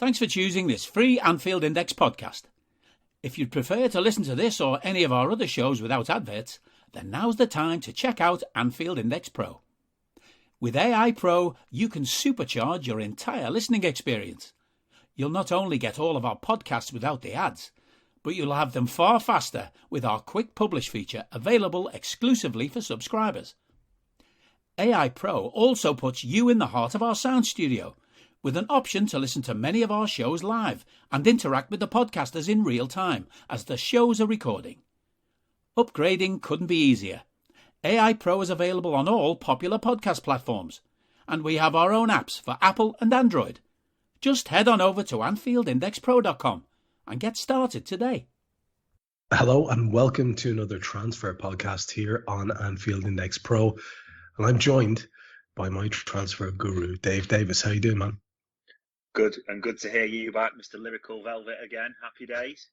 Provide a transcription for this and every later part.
Thanks for choosing this free Anfield Index podcast. If you'd prefer to listen to this or any of our other shows without adverts, then now's the time to check out Anfield Index Pro. With AI Pro, you can supercharge your entire listening experience. You'll not only get all of our podcasts without the ads, but you'll have them far faster with our quick publish feature available exclusively for subscribers. AI Pro also puts you in the heart of our sound studio, with an option to listen to many of our shows live and interact with the podcasters in real time as the shows are recording. Upgrading couldn't be easier. AI Pro is available on all popular podcast platforms, and we have our own apps for Apple and Android. Just head on over to AnfieldIndexPro.com and get started today. Hello and welcome to another transfer podcast here on Anfield Index Pro. And I'm joined by my transfer guru, Dave Davis. How you doing, man? Good, and good to hear you back, Mr. Lyrical Velvet again. Happy days.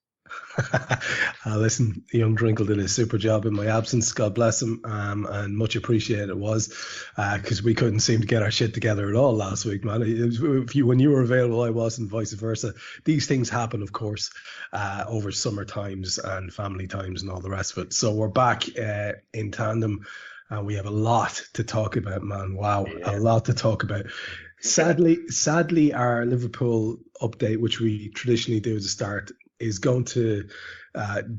Listen, young Drinkle did a super job in my absence. God bless him, and much appreciated it was, because we couldn't seem to get our shit together at all last week, man. When you were available, I wasn't, vice versa. These things happen, of course, over summer times and family times and all the rest of it. So we're back in tandem, and we have a lot to talk about, man. Wow, yeah. A lot to talk about. Sadly, our Liverpool update, which we traditionally do at the start, is going to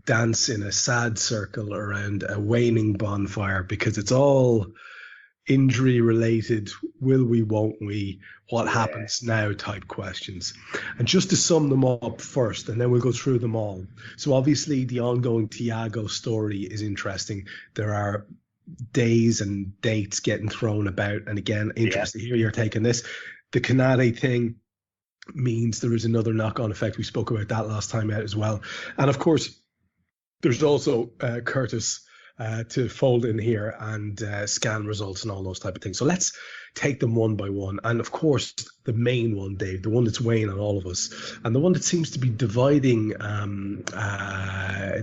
dance in a sad circle around a waning bonfire because it's all injury related. Will we, won't we, what happens now type questions. And just to sum them up first, and then we'll go through them all. So obviously the ongoing Thiago story is interesting. There are days and dates getting thrown about, and again, interested to hear your take on this. The Canate thing means there is another knock-on effect. We spoke about that last time out as well. And of course, there's also Curtis to fold in here and scan results and all those type of things. So let's take them one by one. And of course, the main one, Dave, the one that's weighing on all of us, and the one that seems to be dividing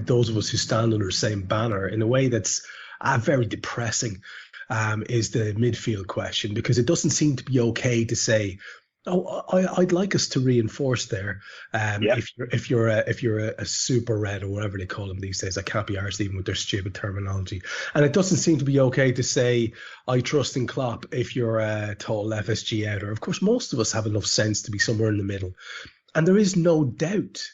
those of us who stand under the same banner in a way that's very depressing, is the midfield question, because it doesn't seem to be okay to say, "Oh, I'd like us to reinforce there." If you're a super red or whatever they call them these days, I can't be arsed even with their stupid terminology. And it doesn't seem to be okay to say, "I trust in Klopp," if you're a total FSG outer. Of course, most of us have enough sense to be somewhere in the middle, and there is no doubt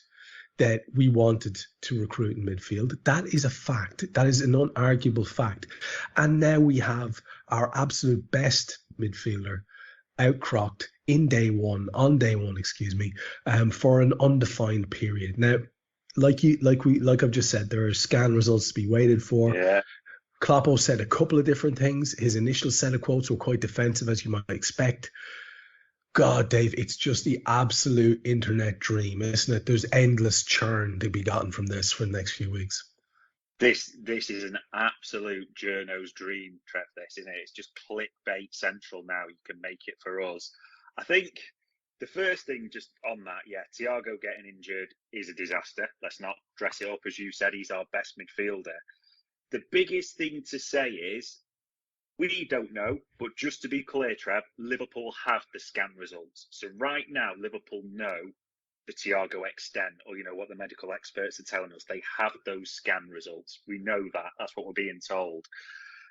that we wanted to recruit in midfield. That is a fact. That is an unarguable fact. And now we have our absolute best midfielder outcropped on day one, for an undefined period. Now, like I've just said, there are scan results to be waited for. Yeah. Kloppo said a couple of different things. His initial set of quotes were quite defensive, as you might expect. God, Dave, it's just the absolute internet dream, isn't it? There's endless churn to be gotten from this for the next few weeks. This is an absolute journo's dream, Trev, this, isn't it? It's just clickbait central now. You can make it for us. I think the first thing just on that, Thiago getting injured is a disaster. Let's not dress it up. As you said, he's our best midfielder. The biggest thing to say is, we don't know, but just to be clear, Trev, Liverpool have the scan results. So right now, Liverpool know the Thiago extent, or what the medical experts are telling us. They have those scan results. We know that. That's what we're being told.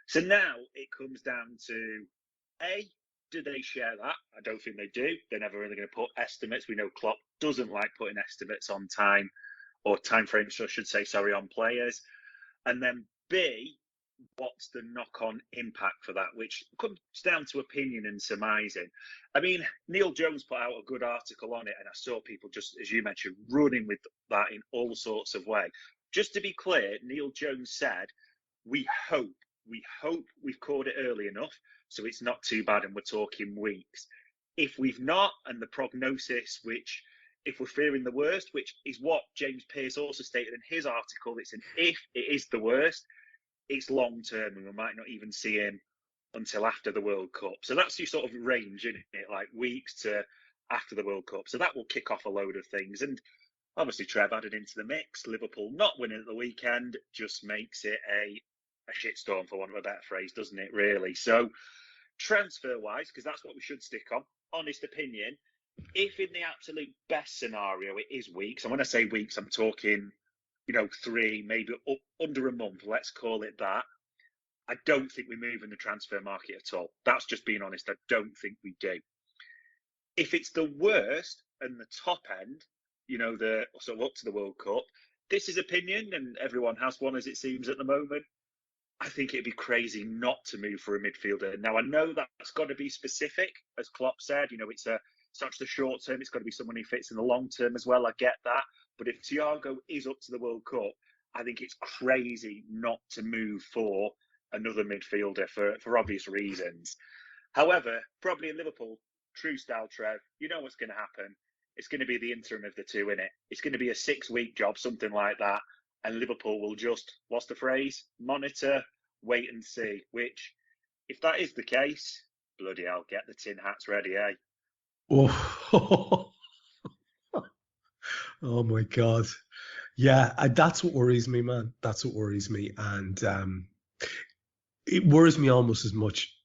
So now it comes down to, A, do they share that? I don't think they do. They're never really going to put estimates. We know Klopp doesn't like putting estimates on time, or time frames, I should say, on players. And then B, what's the knock-on impact for that, which comes down to opinion and surmising. I mean, Neil Jones put out a good article on it, and I saw people, just as you mentioned, running with that in all sorts of ways. Just to be clear, Neil Jones said, we hope we've caught it early enough so it's not too bad and we're talking weeks. If we've not, and the prognosis, which if we're fearing the worst, which is what James Pearce also stated in his article, it's an if it is the worst, it's long term and we might not even see him until after the World Cup. So that's your sort of range, isn't it? Like weeks to after the World Cup. So that will kick off a load of things. And obviously Trev added into the mix. Liverpool not winning at the weekend just makes it a shitstorm, for want of a better phrase, doesn't it, really? So transfer-wise, because that's what we should stick on, honest opinion, if in the absolute best scenario it is weeks, and when I say weeks, I'm talking, 3, maybe under a month, let's call it that. I don't think we move in the transfer market at all. That's just being honest. I don't think we do. If it's the worst and the top end, the sort of up to the World Cup, this is opinion, and everyone has one as it seems at the moment. I think it'd be crazy not to move for a midfielder. Now, I know that's got to be specific, as Klopp said. It's not just the short term, it's got to be someone who fits in the long term as well. I get that. But if Thiago is up to the World Cup, I think it's crazy not to move for another midfielder for obvious reasons. However, probably in Liverpool, true style, Trev, you know what's going to happen. It's going to be the interim of the two, innit? It's going to be a 6-week job, something like that. And Liverpool will just, what's the phrase? Monitor, wait and see. Which, if that is the case, bloody hell, get the tin hats ready, eh? Oh, oh my God. Yeah, that's what worries me, man. That's what worries me. And it worries me almost as much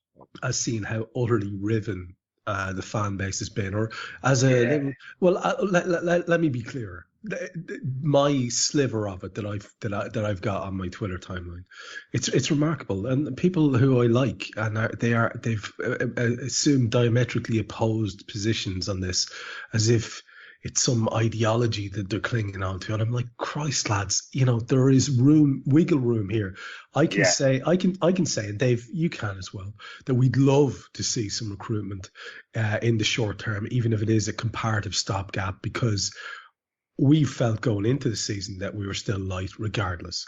as seeing how utterly riven the fan base has been. Or as a, let me be clear. My sliver of it that I've got on my Twitter timeline, it's remarkable, and people who I like, and they've assumed diametrically opposed positions on this, as if it's some ideology that they're clinging on to, and I'm like, Christ, lads, there is wiggle room here. I can say, and Dave, you can as well, that we'd love to see some recruitment in the short term, even if it is a comparative stopgap, because we felt going into the season that we were still light regardless.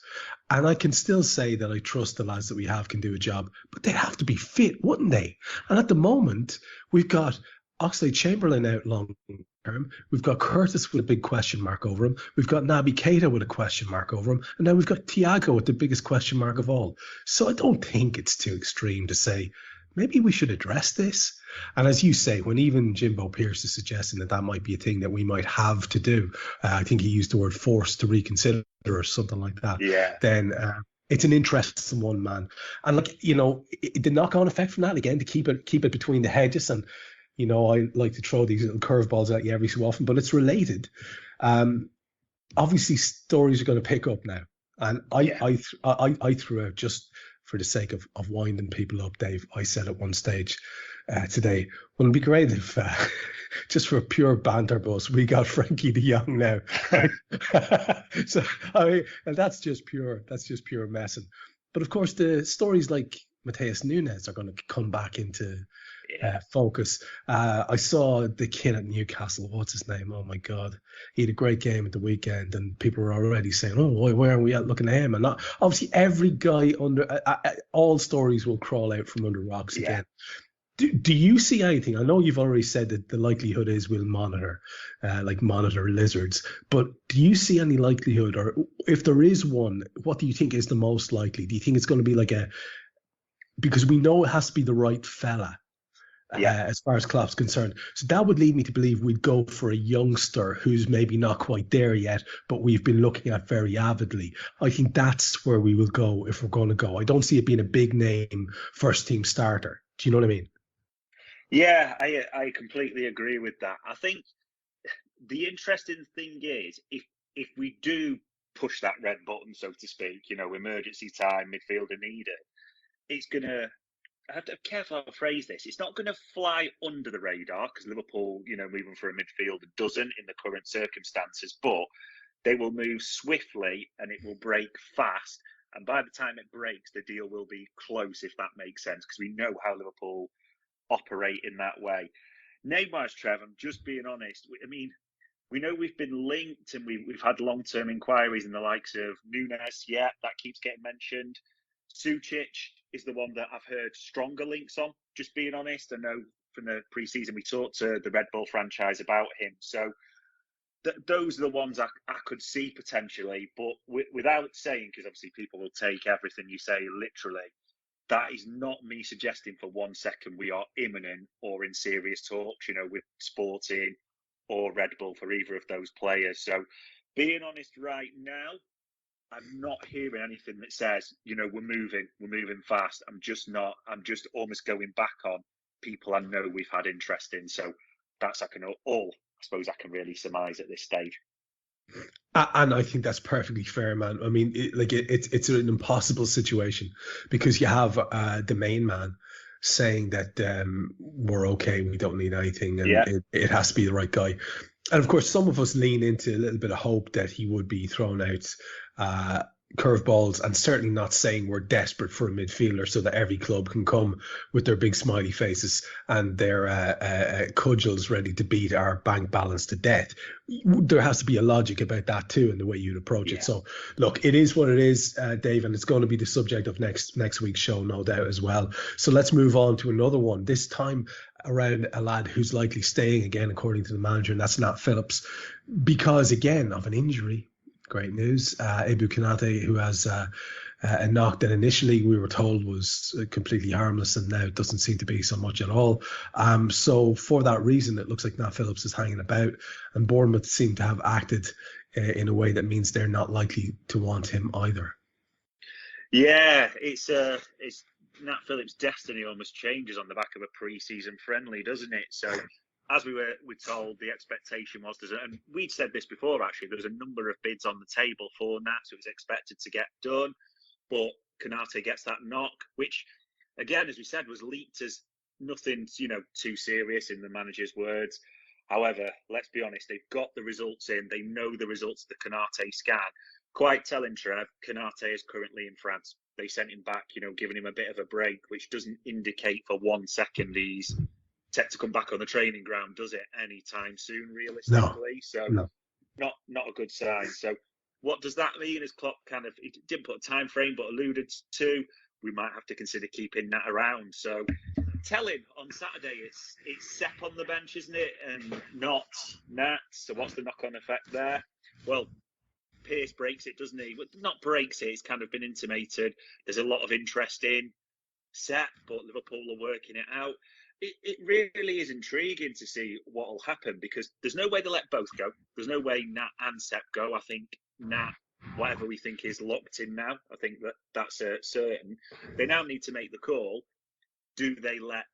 And I can still say that I trust the lads that we have can do a job, but they'd have to be fit, wouldn't they? And at the moment, we've got Oxlade-Chamberlain out long term. We've got Curtis with a big question mark over him. We've got Naby Keita with a question mark over him. And now we've got Thiago with the biggest question mark of all. So I don't think it's too extreme to say, maybe we should address this. And as you say, when even Jimbo Pierce is suggesting that might be a thing that we might have to do, I think he used the word forced to reconsider or something like that. Yeah. Then it's an interesting one, man. And the knock-on effect from that, again, to keep it between the hedges. And I like to throw these little curveballs at you every so often, but it's related. Obviously, stories are going to pick up now, and I threw out, just for the sake of winding people up, Dave, I said at one stage today, well, it'd be great if, just for a pure banter bus, we got Frankie de Jong now. So, and that's just pure messing. But of course, the stories like Mateus Nunes are going to come back into focus. I saw the kid at Newcastle, what's his name? Oh my God. He had a great game at the weekend, and people were already saying, oh, where are we at looking at him? And not, obviously every guy under, all stories will crawl out from under rocks again. Do you see anything? I know you've already said that the likelihood is we'll monitor lizards, but do you see any likelihood, or if there is one, what do you think is the most likely? Do you think it's going to be like because we know it has to be the right fella, as far as Klopp's concerned. So that would lead me to believe we'd go for a youngster who's maybe not quite there yet, but we've been looking at very avidly. I think that's where we will go if we're going to go. I don't see it being a big name first team starter. Do you know what I mean? Yeah, I completely agree with that. I think the interesting thing is if we do push that red button, so to speak, emergency time, midfielder needed, it's going to, I have to be careful how I phrase this. It's not going to fly under the radar because Liverpool, moving for a midfielder doesn't in the current circumstances, but they will move swiftly and it will break fast. And by the time it breaks, the deal will be close, if that makes sense, because we know how Liverpool operate in that way. Name-wise, Trev, I'm just being honest. We know we've been linked and we've had long-term inquiries in the likes of Nunes. Yeah, that keeps getting mentioned. Sucic is the one that I've heard stronger links on, just being honest. I know from the pre-season we talked to the Red Bull franchise about him. So those are the ones I could see potentially, but without saying, because obviously people will take everything you say literally, that is not me suggesting for 1 second we are imminent or in serious talks, with Sporting or Red Bull for either of those players. So being honest right now, I'm not hearing anything that says, we're moving fast. I'm just almost going back on people I know we've had interest in. So That's all I suppose I can really surmise at this stage. And I think that's perfectly fair, man. I mean, it's an impossible situation because you have the main man saying that we're okay, we don't need anything, and it has to be the right guy. And of course, some of us lean into a little bit of hope that he would be thrown out curveballs, and certainly not saying we're desperate for a midfielder so that every club can come with their big smiley faces and their cudgels ready to beat our bank balance to death. There has to be a logic about that too in the way you'd approach it. So look, it is what it is, Dave, and it's going to be the subject of next week's show, no doubt, as well. So let's move on to another one, this time around a lad who's likely staying again, according to the manager, and that's Nat Phillips, because again of an injury. Great news. Ebu Konate, who has a knock that initially we were told was completely harmless, and now it doesn't seem to be so much at all. So for that reason, it looks like Nat Phillips is hanging about, and Bournemouth seem to have acted in a way that means they're not likely to want him either. Yeah, it's Nat Phillips' destiny almost changes on the back of a pre-season friendly, doesn't it? So, as we were told, the expectation was, and we'd said this before actually, there was a number of bids on the table for Nat, so it was expected to get done, but Konate gets that knock, which, again, as we said, was leaked as nothing, too serious in the manager's words. However, let's be honest, they've got the results in, they know the results of the Konate scan. Quite telling, Trev, Konate is currently in France. They sent him back, giving him a bit of a break, which doesn't indicate for 1 second he's set to come back on the training ground, does it, anytime soon, realistically? No. Not a good sign. So what does that mean? As Klopp he didn't put a time frame, but alluded to, we might have to consider keeping Nat around. So telling on Saturday, it's Sepp on the bench, isn't it, and not Nat. So what's the knock-on effect there? Well, Pearce breaks it, doesn't he? Well, not breaks it, it's kind of been intimated. There's a lot of interest in Sepp, but Liverpool are working it out. It really is intriguing to see what will happen, because there's no way to let both go. There's no way Nat and Sepp go. I think Nat, whatever we think, is locked in now. I think that's certain. They now need to make the call. Do they let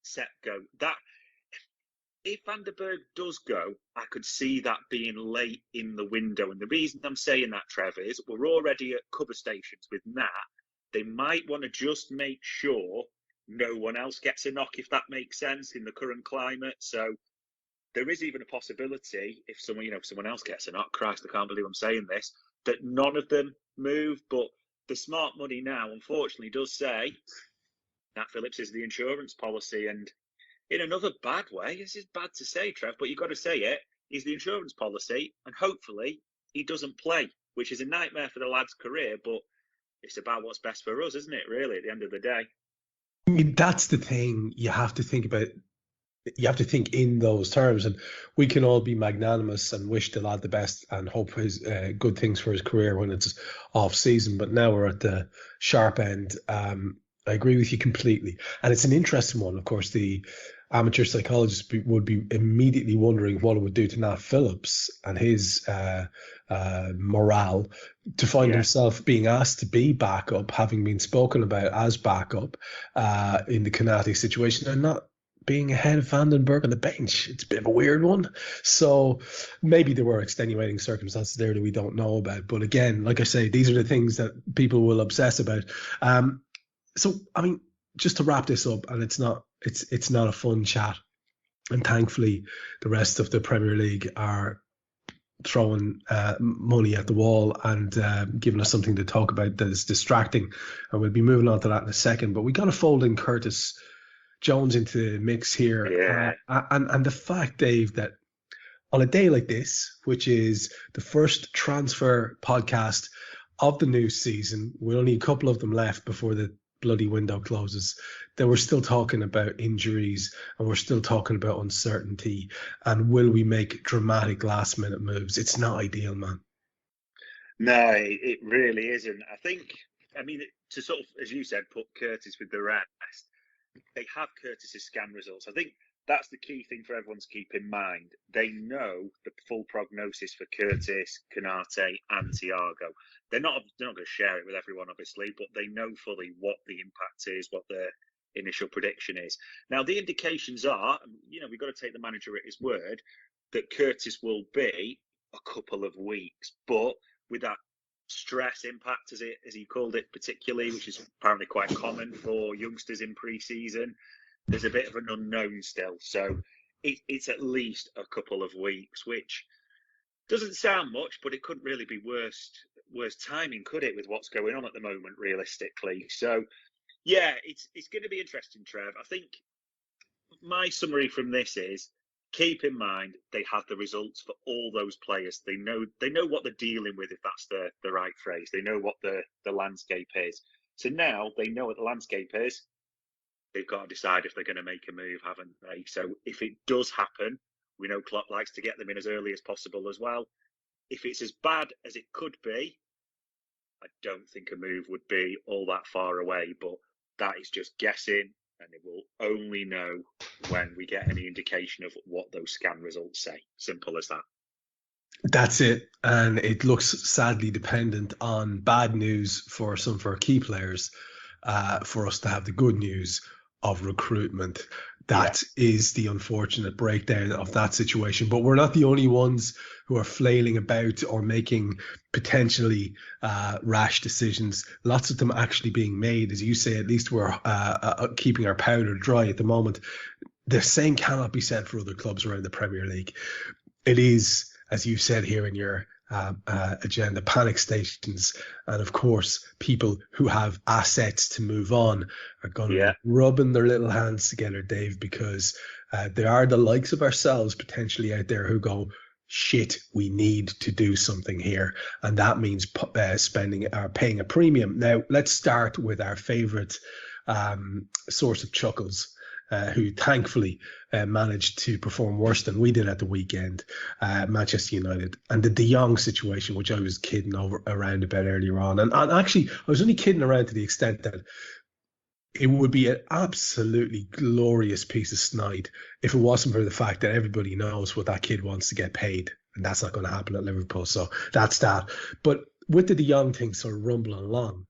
Sepp go? That, if Van der Berg does go, I could see that being late in the window. And the reason I'm saying that, Trev, is we're already at cover stations with Nat. They might want to just make sure no one else gets a knock, if that makes sense, in the current climate. So there is even a possibility, if someone else gets a knock, Christ, I can't believe I'm saying this, that none of them move. But the smart money now, unfortunately, does say Nat Phillips is the insurance policy. And in another bad way, this is bad to say, Trev, but you've got to say it, he's the insurance policy, and hopefully he doesn't play, which is a nightmare for the lad's career, but it's about what's best for us, isn't it, really, at the end of the day? I mean, that's the thing you have to think about. You have to think in those terms, and we can all be magnanimous and wish the lad the best and hope his good things for his career when it's off season. But now we're at the sharp end. I agree with you completely, and it's an interesting one. Of course, the amateur psychologist would be immediately wondering what it would do to Nat Phillips and his morale to find himself being asked to be backup, having been spoken about as backup in the Konate situation, and not being ahead of Van den Berg on the bench. It's a bit of a weird one. So maybe there were extenuating circumstances there that we don't know about. But again, like I say, these are the things that people will obsess about. So, I mean, just to wrap this up, and it's not a fun chat, and thankfully the rest of the Premier League are throwing money at the wall and giving us something to talk about that is distracting, and we'll be moving on to that in a second. But we got to fold in Curtis Jones into the mix here, and the fact, Dave, that on a day like this, which is the first transfer podcast of the new season, with only a couple of them left before the bloody window closes, that we're still talking about injuries and we're still talking about uncertainty and will we make dramatic last minute moves. It's not ideal, man. No, it really isn't. I mean, to sort of, as you said, put Curtis with the rest, they have Curtis's scan results. I think that's the key thing for everyone to keep in mind. They know the full prognosis for Curtis, Konate and Thiago. They're not going to share it with everyone, obviously, but they know fully what the impact is, what the initial prediction is. Now, the indications are, we've got to take the manager at his word, that Curtis will be a couple of weeks, but with that stress impact, as he called it particularly, which is apparently quite common for youngsters in pre-season, there's a bit of an unknown still. So it's at least a couple of weeks, which doesn't sound much, but it couldn't really be worse timing, could it, with what's going on at the moment, realistically? So, yeah, it's going to be interesting, Trev. I think my summary from this is, keep in mind they have the results for all those players. They know what they're dealing with, if that's the right phrase. They know what the landscape is. So now they know what the landscape is. They've got to decide if they're going to make a move, haven't they? So if it does happen, we know Klopp likes to get them in as early as possible as well. If it's as bad as it could be, I don't think a move would be all that far away, but that is just guessing, and it will only know when we get any indication of what those scan results say. Simple as that. That's it. And it looks sadly dependent on bad news for some of our key players for us to have the good news of recruitment. That is the unfortunate breakdown of that situation. But we're not the only ones who are flailing about or making potentially rash decisions. Lots of them actually being made. As you say, at least we're keeping our powder dry at the moment. The same cannot be said for other clubs around the Premier League. It is, as you said here in your agenda, panic stations, and of course people who have assets to move on are going to be rubbing their little hands together, Dave, because there are the likes of ourselves potentially out there who go, shit, we need to do something here, and that means spending or paying a premium. Now let's start with our favorite source of chuckles, who thankfully managed to perform worse than we did at the weekend, Manchester United, and the De Jong situation, which I was kidding around about earlier on. And actually, I was only kidding around to the extent that it would be an absolutely glorious piece of snide if it wasn't for the fact that everybody knows what that kid wants to get paid, and that's not going to happen at Liverpool. So that's that. But with the De Jong thing sort of rumbling along,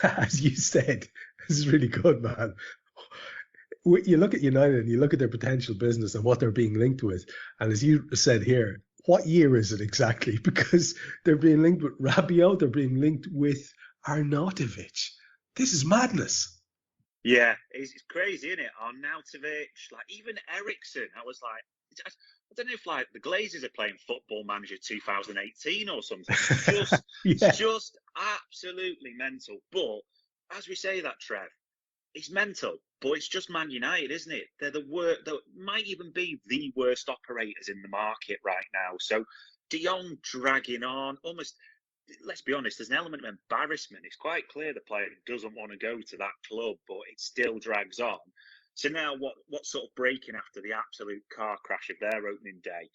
as you said, this is really good, man. You look at United and you look at their potential business and what they're being linked with. And as you said here, what year is it exactly? Because they're being linked with Rabiot, they're being linked with Arnautovic. This is madness. Yeah, it's crazy, isn't it? Arnautovic, like even Eriksen. I was like, I don't know if like the Glazers are playing Football Manager 2018 or something. It's just absolutely mental. But as we say that, Trev, it's mental, but it's just Man United, isn't it? They're the worst. They might even be the worst operators in the market right now. So De Jong dragging on, almost. Let's be honest. There's an element of embarrassment. It's quite clear the player doesn't want to go to that club, but it still drags on. So now, what's sort of breaking after the absolute car crash of their opening day?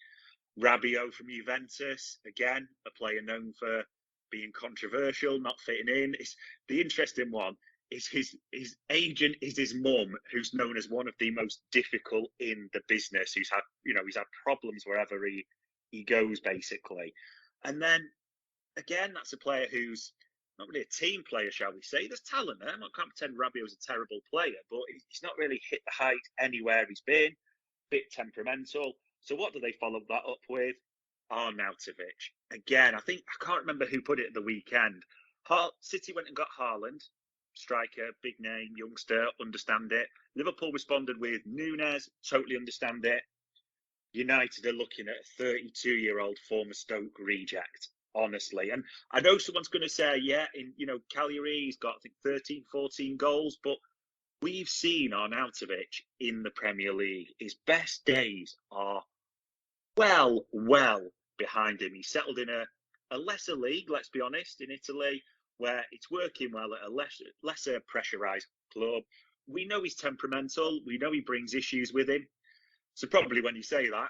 Rabiot from Juventus, again, a player known for being controversial, not fitting in. It's the interesting one. Is his agent is his mum, who's known as one of the most difficult in the business, who's had problems wherever he goes, basically. And then again, that's a player who's not really a team player, shall we say. There's talent there. I'm not going to pretend Rabiot's a terrible player, but he's not really hit the height anywhere he's been. Bit temperamental. So what do they follow that up with? Arnautovic. Again, I can't remember who put it at the weekend. City went and got Haaland. Striker, big name, youngster, understand it. Liverpool responded with Núñez, totally understand it. United are looking at a 32-year-old former Stoke reject, honestly. And I know someone's going to say, Cagliari, he's got, 13, 14 goals, but we've seen Arnautovic in the Premier League. His best days are well behind him. He's settled in a lesser league, let's be honest, in Italy, where it's working well at a lesser pressurised club. We know he's temperamental. We know he brings issues with him. So probably when you say that,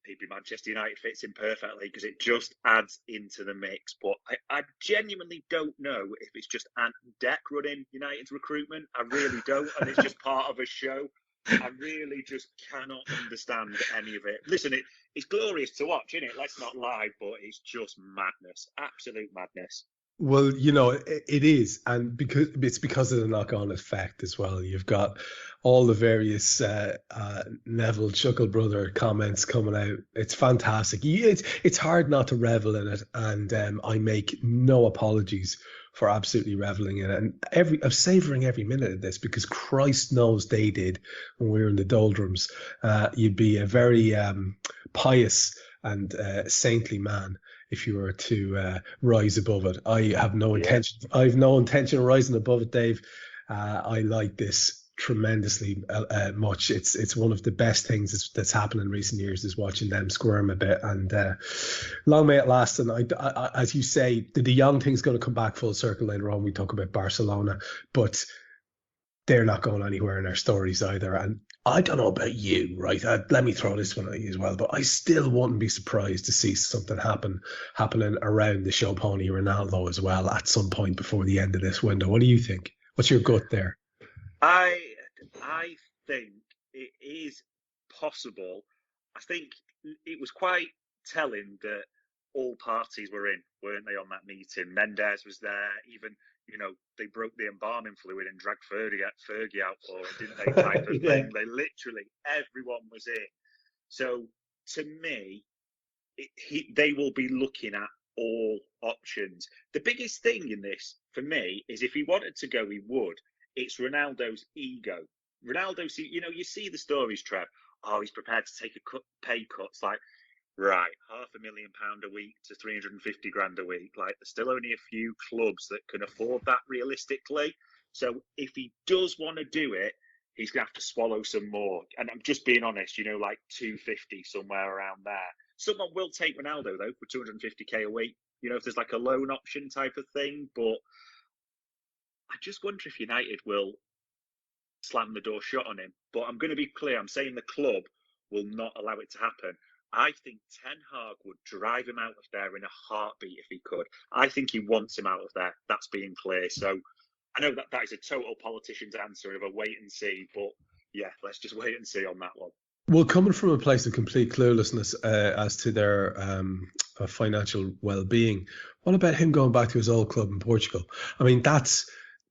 maybe Manchester United fits in perfectly because it just adds into the mix. But I genuinely don't know if it's just Ant and Dec running United's recruitment. I really don't. And it's just part of a show. I really just cannot understand any of it. Listen, it's glorious to watch, isn't it? Let's not lie, but it's just madness. Absolute madness. Well, it is, and because of the knock-on effect as well. You've got all the various Neville Chuckle Brother comments coming out. It's fantastic. It's hard not to revel in it, and I make no apologies for absolutely reveling in it. And I'm savoring every minute of this because Christ knows they did when we were in the doldrums. You'd be a very pious and saintly man if you were to rise above it. I have no intention. I have no intention of rising above it, Dave. I like this tremendously much. It's one of the best things that's happened in recent years is watching them squirm a bit. And long may it last. And I, as you say, the De Jong thing's going to come back full circle later on. We talk about Barcelona, but they're not going anywhere in our stories either. And I don't know about you, right? Let me throw this one at you as well, but I still wouldn't be surprised to see something happening around the show pony Ronaldo as well at some point before the end of this window. What do you think? What's your gut there? I think it is possible. I think it was quite telling that all parties were in, weren't they, on that meeting? Mendes was there. Even, they broke the embalming fluid and dragged Fergie out for it, didn't they? Type of thing. They literally, everyone was in. So to me, they will be looking at all options. The biggest thing in this for me is if he wanted to go, he would. It's Ronaldo's ego. Ronaldo's, you see the stories, Trev. Oh, he's prepared to take a pay cut. It's like, right, £500,000 a week to 350 grand a week. Like, there's still only a few clubs that can afford that realistically. So if he does want to do it, he's going to have to swallow some more. And I'm just being honest, like 250, somewhere around there. Someone will take Ronaldo, though, for 250k a week, if there's like a loan option type of thing. But I just wonder if United will slam the door shut on him. But I'm going to be clear. I'm saying the club will not allow it to happen. I think Ten Hag would drive him out of there in a heartbeat if he could. I think he wants him out of there. That's being clear. So I know that is a total politician's answer of a wait and see. But yeah, let's just wait and see on that one. Well, coming from a place of complete cluelessness as to their financial well-being, what about him going back to his old club in Portugal? I mean, that's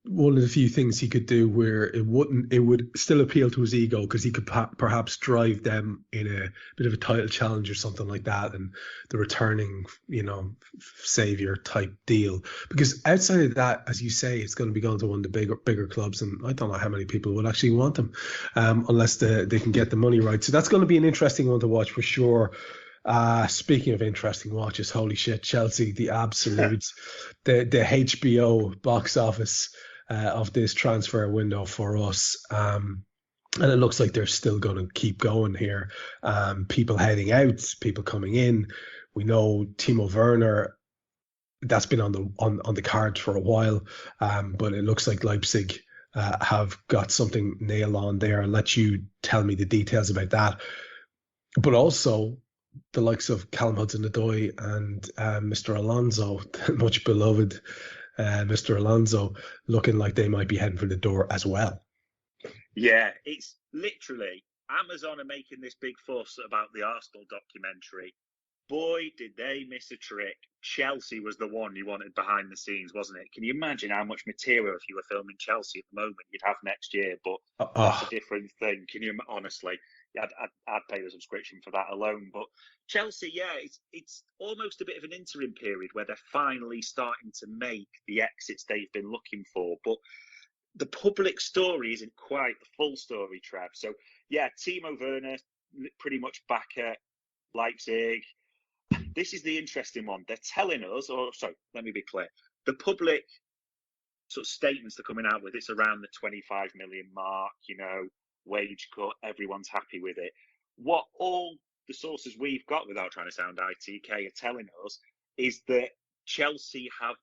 one of the few things he could do where it would still appeal to his ego because he could perhaps drive them in a bit of a title challenge or something like that, and the returning, savior type deal. Because outside of that, as you say, it's going to be going to one of the bigger clubs, and I don't know how many people would actually want him unless they can get the money right. So that's going to be an interesting one to watch for sure. Speaking of interesting watches, holy shit, Chelsea, the absolute, the HBO box office of this transfer window for us. And it looks like they're still going to keep going here. People heading out, people coming in. We know Timo Werner, that's been on the cards for a while, but it looks like Leipzig have got something nailed on there. I'll let you tell me the details about that. But also the likes of Callum Hudson-Odoi and Mr. Alonso, much beloved Mr. Alonso, looking like they might be heading for the door as well. Yeah, it's literally Amazon are making this big fuss about the Arsenal documentary. Boy, did they miss a trick. Chelsea was the one you wanted behind the scenes, wasn't it? Can you imagine how much material, if you were filming Chelsea at the moment, you'd have next year? But that's a different thing. Can you, honestly, I'd pay the subscription for that alone. But Chelsea, yeah, it's almost a bit of an interim period where they're finally starting to make the exits they've been looking for. But the public story isn't quite the full story, Trev. So, yeah, Timo Werner pretty much back at Leipzig. This is the interesting one. They're telling us, let me be clear. The public sort of statements they're coming out with, it's around the 25 million mark, wage cut, everyone's happy with it. What all the sources we've got, without trying to sound ITK, are telling us is that Chelsea have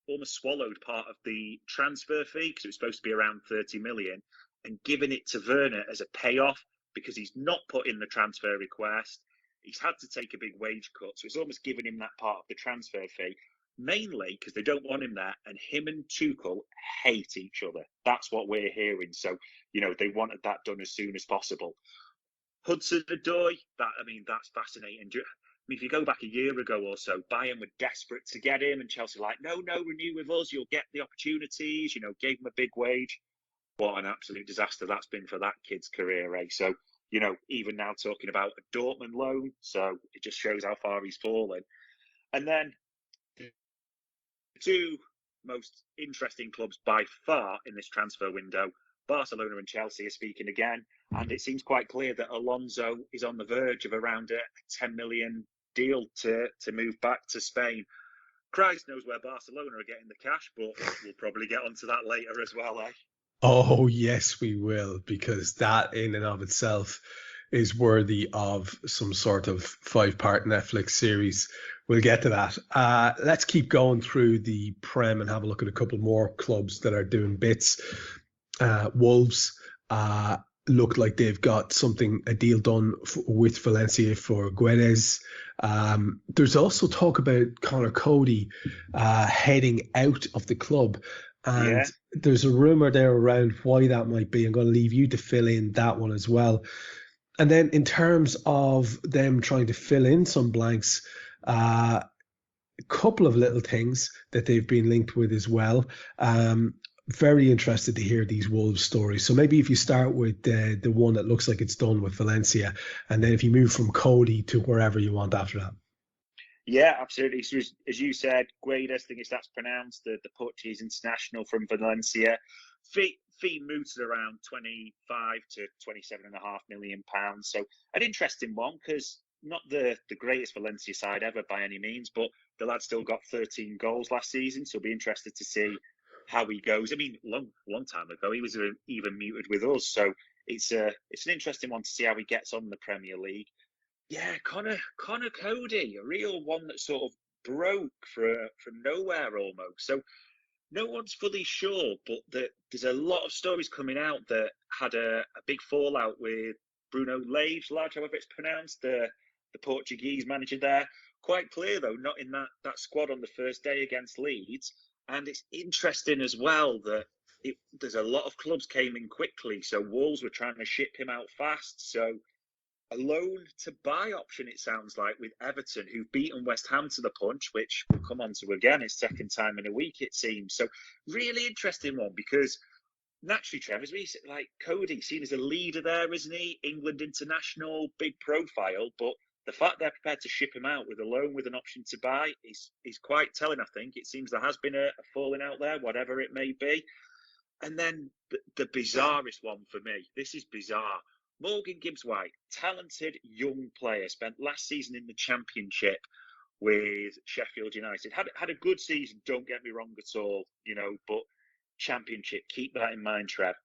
almost swallowed part of the transfer fee, because it was supposed to be around 30 million, and given it to Werner as a payoff because he's not put in the transfer request. He's had to take a big wage cut, so it's almost giving him that part of the transfer fee, mainly because they don't want him there, and him and Tuchel hate each other. That's what we're hearing. So, they wanted that done as soon as possible. Hudson-Odoi, that's fascinating. mean, if you go back a year ago or so, Bayern were desperate to get him, and Chelsea were like, no, renew with us, you'll get the opportunities, gave him a big wage. What an absolute disaster that's been for that kid's career, eh? So, even now talking about a Dortmund loan, so it just shows how far he's fallen. And then the two most interesting clubs by far in this transfer window, Barcelona and Chelsea, are speaking again. And it seems quite clear that Alonso is on the verge of around a 10 million deal to move back to Spain. Christ knows where Barcelona are getting the cash, but we'll probably get onto that later as well, eh? Oh, yes, we will, because that in and of itself is worthy of some sort of 5-part Netflix series. We'll get to that. Let's keep going through the Prem and have a look at a couple more clubs that are doing bits. Wolves look like they've got a deal done with Valencia for Guedes. There's also talk about Connor Cody heading out of the club. And there's a rumour there around why that might be. I'm going to leave you to fill in that one as well. And then in terms of them trying to fill in some blanks, a couple of little things that they've been linked with as well. Very interested to hear these Wolves stories. So maybe if you start with the one that looks like it's done with Valencia, and then if you move from Cody to wherever you want after that. Yeah, absolutely. So as you said, Guedes, I think that's pronounced, the Portuguese international from Valencia. Fee mooted around 25 to 27.5 million pounds. So an interesting one, because not the greatest Valencia side ever by any means, but the lad still got 13 goals last season. So I'll be interested to see how he goes. I mean, long time ago, he was even muted with us. So it's an interesting one to see how he gets on in the Premier League. Yeah, Connor Cody, a real one that sort of broke from nowhere almost. So no one's fully sure, but there's a lot of stories coming out that had a big fallout with Bruno Lage, however it's pronounced, the Portuguese manager there. Quite clear, though, not in that squad on the first day against Leeds. And it's interesting as well that there's a lot of clubs came in quickly. So Wolves were trying to ship him out fast. So a loan to buy option, it sounds like, with Everton, who've beaten West Ham to the punch, which we'll come on to again, his second time in a week, it seems. So really interesting one, because naturally, Trev, like Cody, seen as a leader there, isn't he? England international, big profile, but the fact they're prepared to ship him out with a loan with an option to buy is quite telling, I think. It seems there has been a falling out there, whatever it may be. And then the bizarrest one for me, this is bizarre. Morgan Gibbs-White, talented young player, spent last season in the Championship with Sheffield United. Had a good season, don't get me wrong at all, but Championship, keep that in mind, Trev.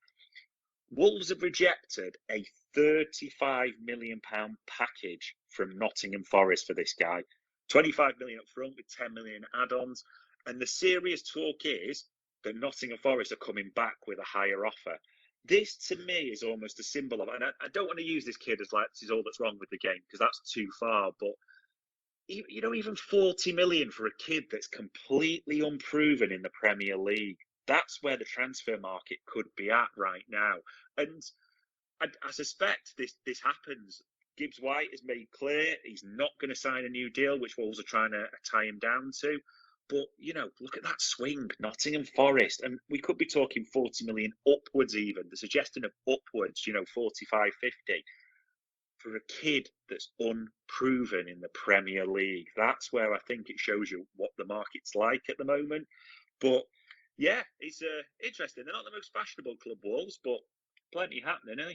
Wolves have rejected a £35 million package from Nottingham Forest for this guy. 25 million up front with 10 million add-ons. And the serious talk is that Nottingham Forest are coming back with a higher offer. This, to me, is almost a symbol of, and I don't want to use this kid as like, this is all that's wrong with the game, because that's too far, but even 40 million for a kid that's completely unproven in the Premier League, that's where the transfer market could be at right now. And I suspect this happens. Gibbs-White has made clear he's not going to sign a new deal, which Wolves are trying to tie him down to. But, look at that swing, Nottingham Forest. And we could be talking 40 million upwards even. The suggestion of upwards, 45, 50. For a kid that's unproven in the Premier League. That's where I think it shows you what the market's like at the moment. But, yeah, it's interesting. They're not the most fashionable club, Wolves, but plenty happening, eh?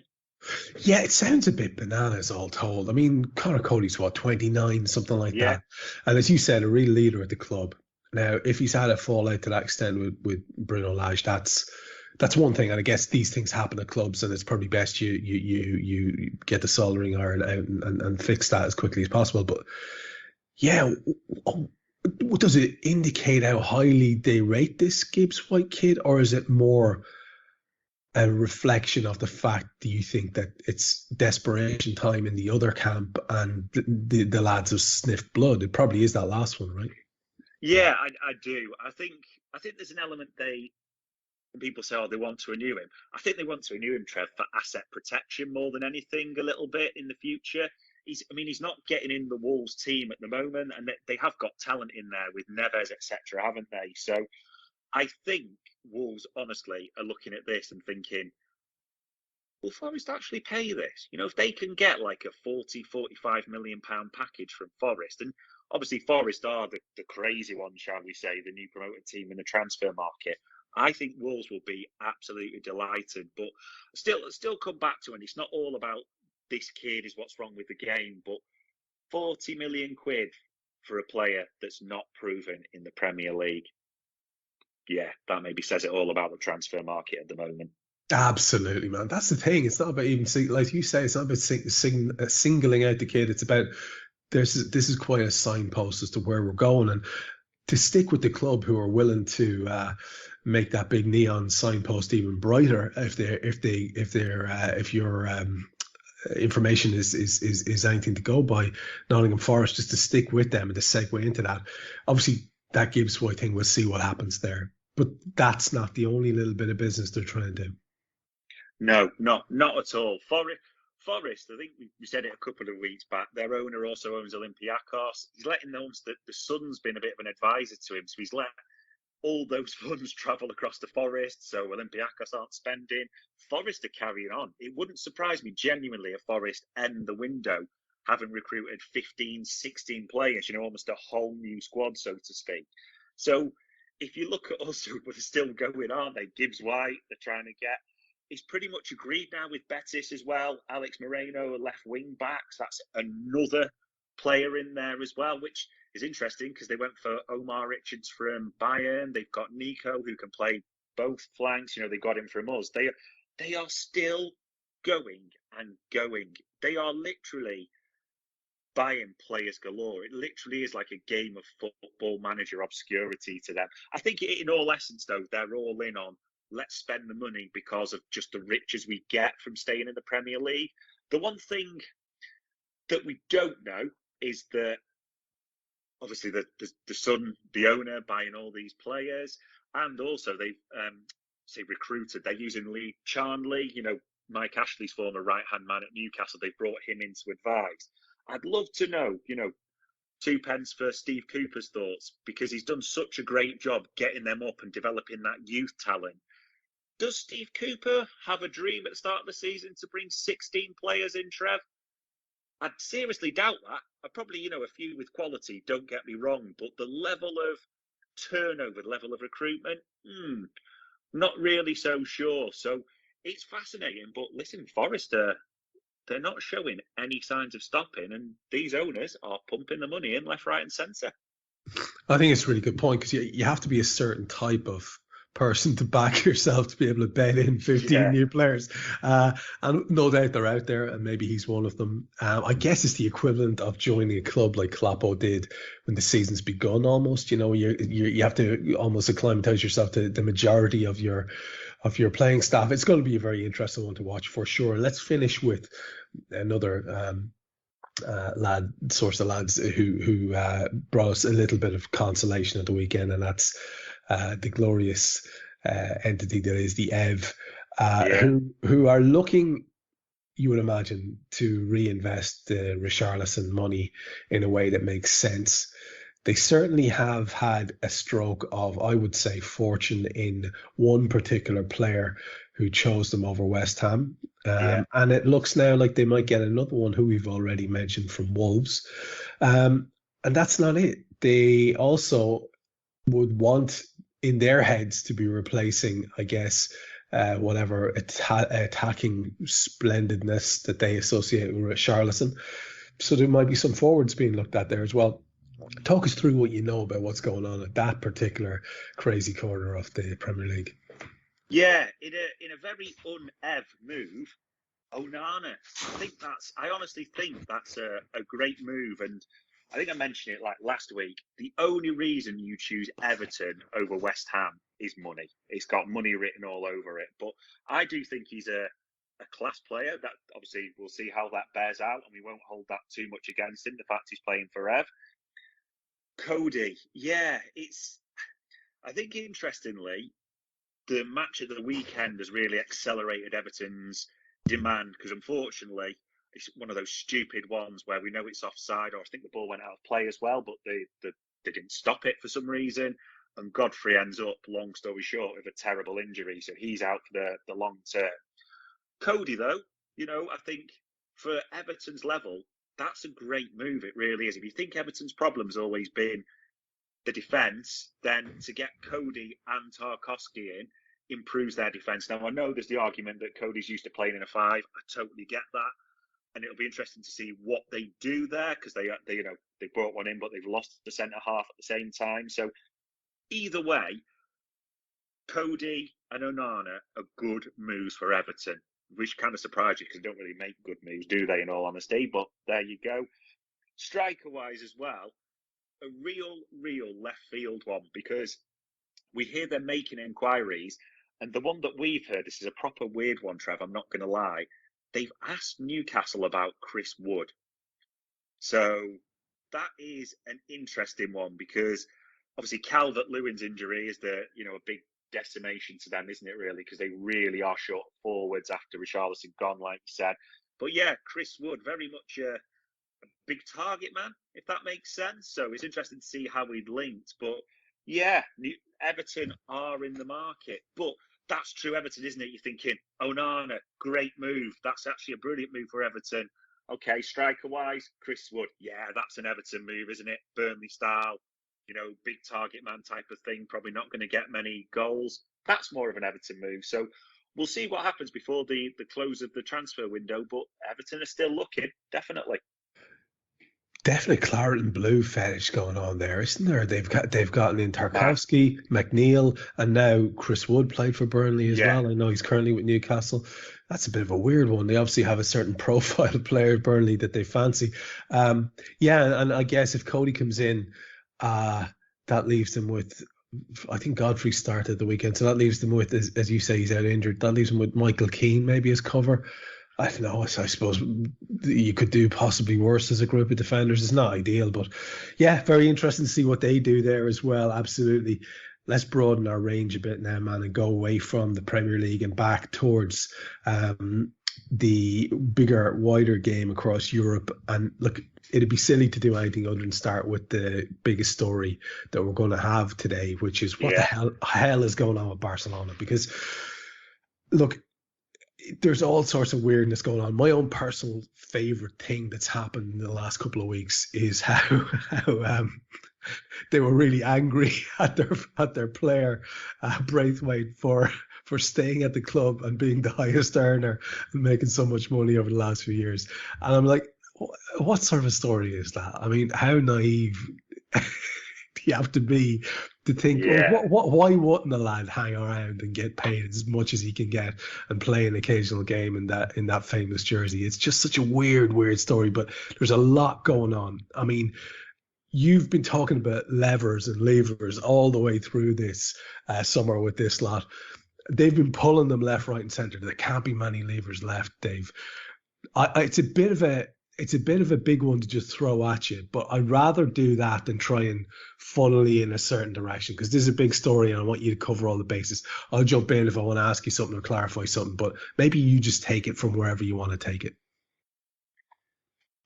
Yeah, it sounds a bit bananas all told. I mean, Connor Cody's 29, something like that. And as you said, a real leader at the club. Now, if he's had a fallout to that extent with Bruno Lage, that's one thing. And I guess these things happen at clubs, and it's probably best you get the soldering iron out and fix that as quickly as possible. But yeah, does it indicate how highly they rate this Gibbs-White kid, or is it more a reflection of the fact that you think that it's desperation time in the other camp and the lads have sniffed blood? It probably is that last one, right? Yeah, I do. I think there's an element when people say, they want to renew him. I think they want to renew him, Trev, for asset protection more than anything, a little bit in the future. he's not getting in the Wolves team at the moment, and they have got talent in there with Neves, etc., haven't they? So I think Wolves, honestly, are looking at this and thinking, will Forest actually pay this? If they can get like a 40-45 million pound package from Forest, and obviously Forest are the crazy one, shall we say, the new promoted team in the transfer market. I think Wolves will be absolutely delighted, but still come back to, and it's not all about this kid is what's wrong with the game, but 40 million quid for a player that's not proven in the Premier League. Yeah, that maybe says it all about the transfer market at the moment. Absolutely, man. That's the thing. It's not about even, like you say, it's not about singling out the kid. It's about this is quite a signpost as to where we're going, and to stick with the club who are willing to make that big neon signpost even brighter if your information is anything to go by. Nottingham Forest, just to stick with them and to segue into that. Obviously, that Gibbs White thing, we'll see what happens there. But that's not the only little bit of business they're trying to do. No, not at all. Forest, I think we said it a couple of weeks back, their owner also owns Olympiacos. He's letting know that the son's been a bit of an advisor to him, so he's let all those funds travel across to Forest, so Olympiacos aren't spending. Forest are carrying on. It wouldn't surprise me genuinely if Forest end the window having recruited 15, 16 players, almost a whole new squad, so to speak. So if you look at us, we're still going, aren't they? Gibbs White, they're trying to get. It's pretty much agreed now with Betis as well. Alex Moreno, left wing backs. That's another player in there as well, which is interesting because they went for Omar Richards from Bayern. They've got Nico, who can play both flanks. They got him from us. They are still going and going. They are literally buying players galore. It literally is like a game of football manager obscurity to them. I think in all essence, though, they're all in on let's spend the money because of just the riches we get from staying in the Premier League. The one thing that we don't know is that obviously the son, the owner, buying all these players, and also they've recruited. They're using Lee Charnley, Mike Ashley's former right-hand man at Newcastle. They've brought him in to advise. I'd love to know, 2 pence for Steve Cooper's thoughts, because he's done such a great job getting them up and developing that youth talent. Does Steve Cooper have a dream at the start of the season to bring 16 players in, Trev? I'd seriously doubt that. I'd probably, a few with quality, don't get me wrong, but the level of turnover, the level of recruitment, not really so sure. So it's fascinating. But listen, Forest, they're not showing any signs of stopping, and these owners are pumping the money in left, right, and centre. I think it's a really good point, because you have to be a certain type of person to back yourself to be able to bet in 15 new players. And no doubt they're out there, and maybe he's one of them. I guess it's the equivalent of joining a club like Klopp did when the season's begun almost. You have to almost acclimatise yourself to the majority of your playing staff. It's going to be a very interesting one to watch for sure. Let's finish with another source of lads who brought us a little bit of consolation at the weekend, and that's the glorious entity that is the EV, who are looking, you would imagine, to reinvest the Richarlison money in a way that makes sense. They certainly have had a stroke of, I would say, fortune in one particular player who chose them over West Ham. And it looks now like they might get another one who we've already mentioned from Wolves. And that's not it. They also would want in their heads to be replacing, I guess, whatever attacking splendidness that they associate with Richarlison. So there might be some forwards being looked at there as well. Talk us through what you know about what's going on at that particular crazy corner of the Premier League. Yeah, in a very un-Ev move, Onana. I honestly think that's a great move, and I think I mentioned it like last week. The only reason you choose Everton over West Ham is money. It's got money written all over it. But I do think he's a class player. That obviously we'll see how that bears out, and we won't hold that too much against him. The fact he's playing for Ev. Cody, I think interestingly, the match at the weekend has really accelerated Everton's demand, because unfortunately, it's one of those stupid ones where we know it's offside, or I think the ball went out of play as well, but they didn't stop it for some reason. And Godfrey ends up, long story short, with a terrible injury, so he's out for the long term. Cody, though, I think for Everton's level, that's a great move. It really is. If you think Everton's problem's always been the defence, then to get Cody and Tarkowski in improves their defence. Now, I know there's the argument that Cody's used to playing in a 5. I totally get that. And it'll be interesting to see what they do there, because they brought one in, but they've lost the centre half at the same time. So either way, Cody and Onana are good moves for Everton, which kind of surprised you because they don't really make good moves, do they, in all honesty? But there you go. Striker-wise as well, a real left field one, because we hear them making inquiries, and the one that we've heard, this is a proper weird one, Trev, I'm not going to lie, they've asked Newcastle about Chris Wood. So that is an interesting one, because obviously Calvert-Lewin's injury is a big decimation to them, isn't it, really? Because they really are short forwards after Richarlison gone, like you said. But yeah, Chris Wood, very much a big target man, if that makes sense. So it's interesting to see how we'd linked. But yeah, Everton are in the market. But that's true Everton, isn't it? You're thinking, Onana, great move. That's actually a brilliant move for Everton. Okay, striker-wise, Chris Wood. Yeah, that's an Everton move, isn't it? Burnley style, big target man type of thing. Probably not going to get many goals. That's more of an Everton move. So we'll see what happens before the close of the transfer window. But Everton are still looking, definitely. Definitely claret and blue fetish going on there, isn't there? They've gotten in Tarkowski, McNeil, and now Chris Wood played for Burnley as well. I know he's currently with Newcastle. That's a bit of a weird one. They obviously have a certain profile player at Burnley that they fancy. And I guess if Cody comes in, that leaves them with, I think Godfrey started the weekend, so that leaves them with, as you say, he's out injured. That leaves them with Michael Keane maybe as cover. I don't know. I suppose you could do possibly worse as a group of defenders. It's not ideal, but yeah, very interesting to see what they do there as well. Absolutely. Let's broaden our range a bit now, man, and go away from the Premier League and back towards the bigger, wider game across Europe. And look, it'd be silly to do anything other than start with the biggest story that we're going to have today, which is what the hell is going on with Barcelona? Because look, there's all sorts of weirdness going on. My own personal favorite thing that's happened in the last couple of weeks is how they were really angry at their player Braithwaite for staying at the club and being the highest earner and making so much money over the last few years. And I'm like, what sort of a story is that? I mean, how naive do you have to be to think, why wouldn't the lad hang around and get paid as much as he can get and play an occasional game in that famous jersey? It's just such a weird story, but there's a lot going on. I mean, you've been talking about levers and levers all the way through this summer with this lot. They've been pulling them left, right, and centre. There can't be many levers left, Dave. It's a bit of a big one to just throw at you, but I'd rather do that than try and funnel you in a certain direction, because this is a big story and I want you to cover all the bases. I'll jump in if I want to ask you something or clarify something, but maybe you just take it from wherever you want to take it.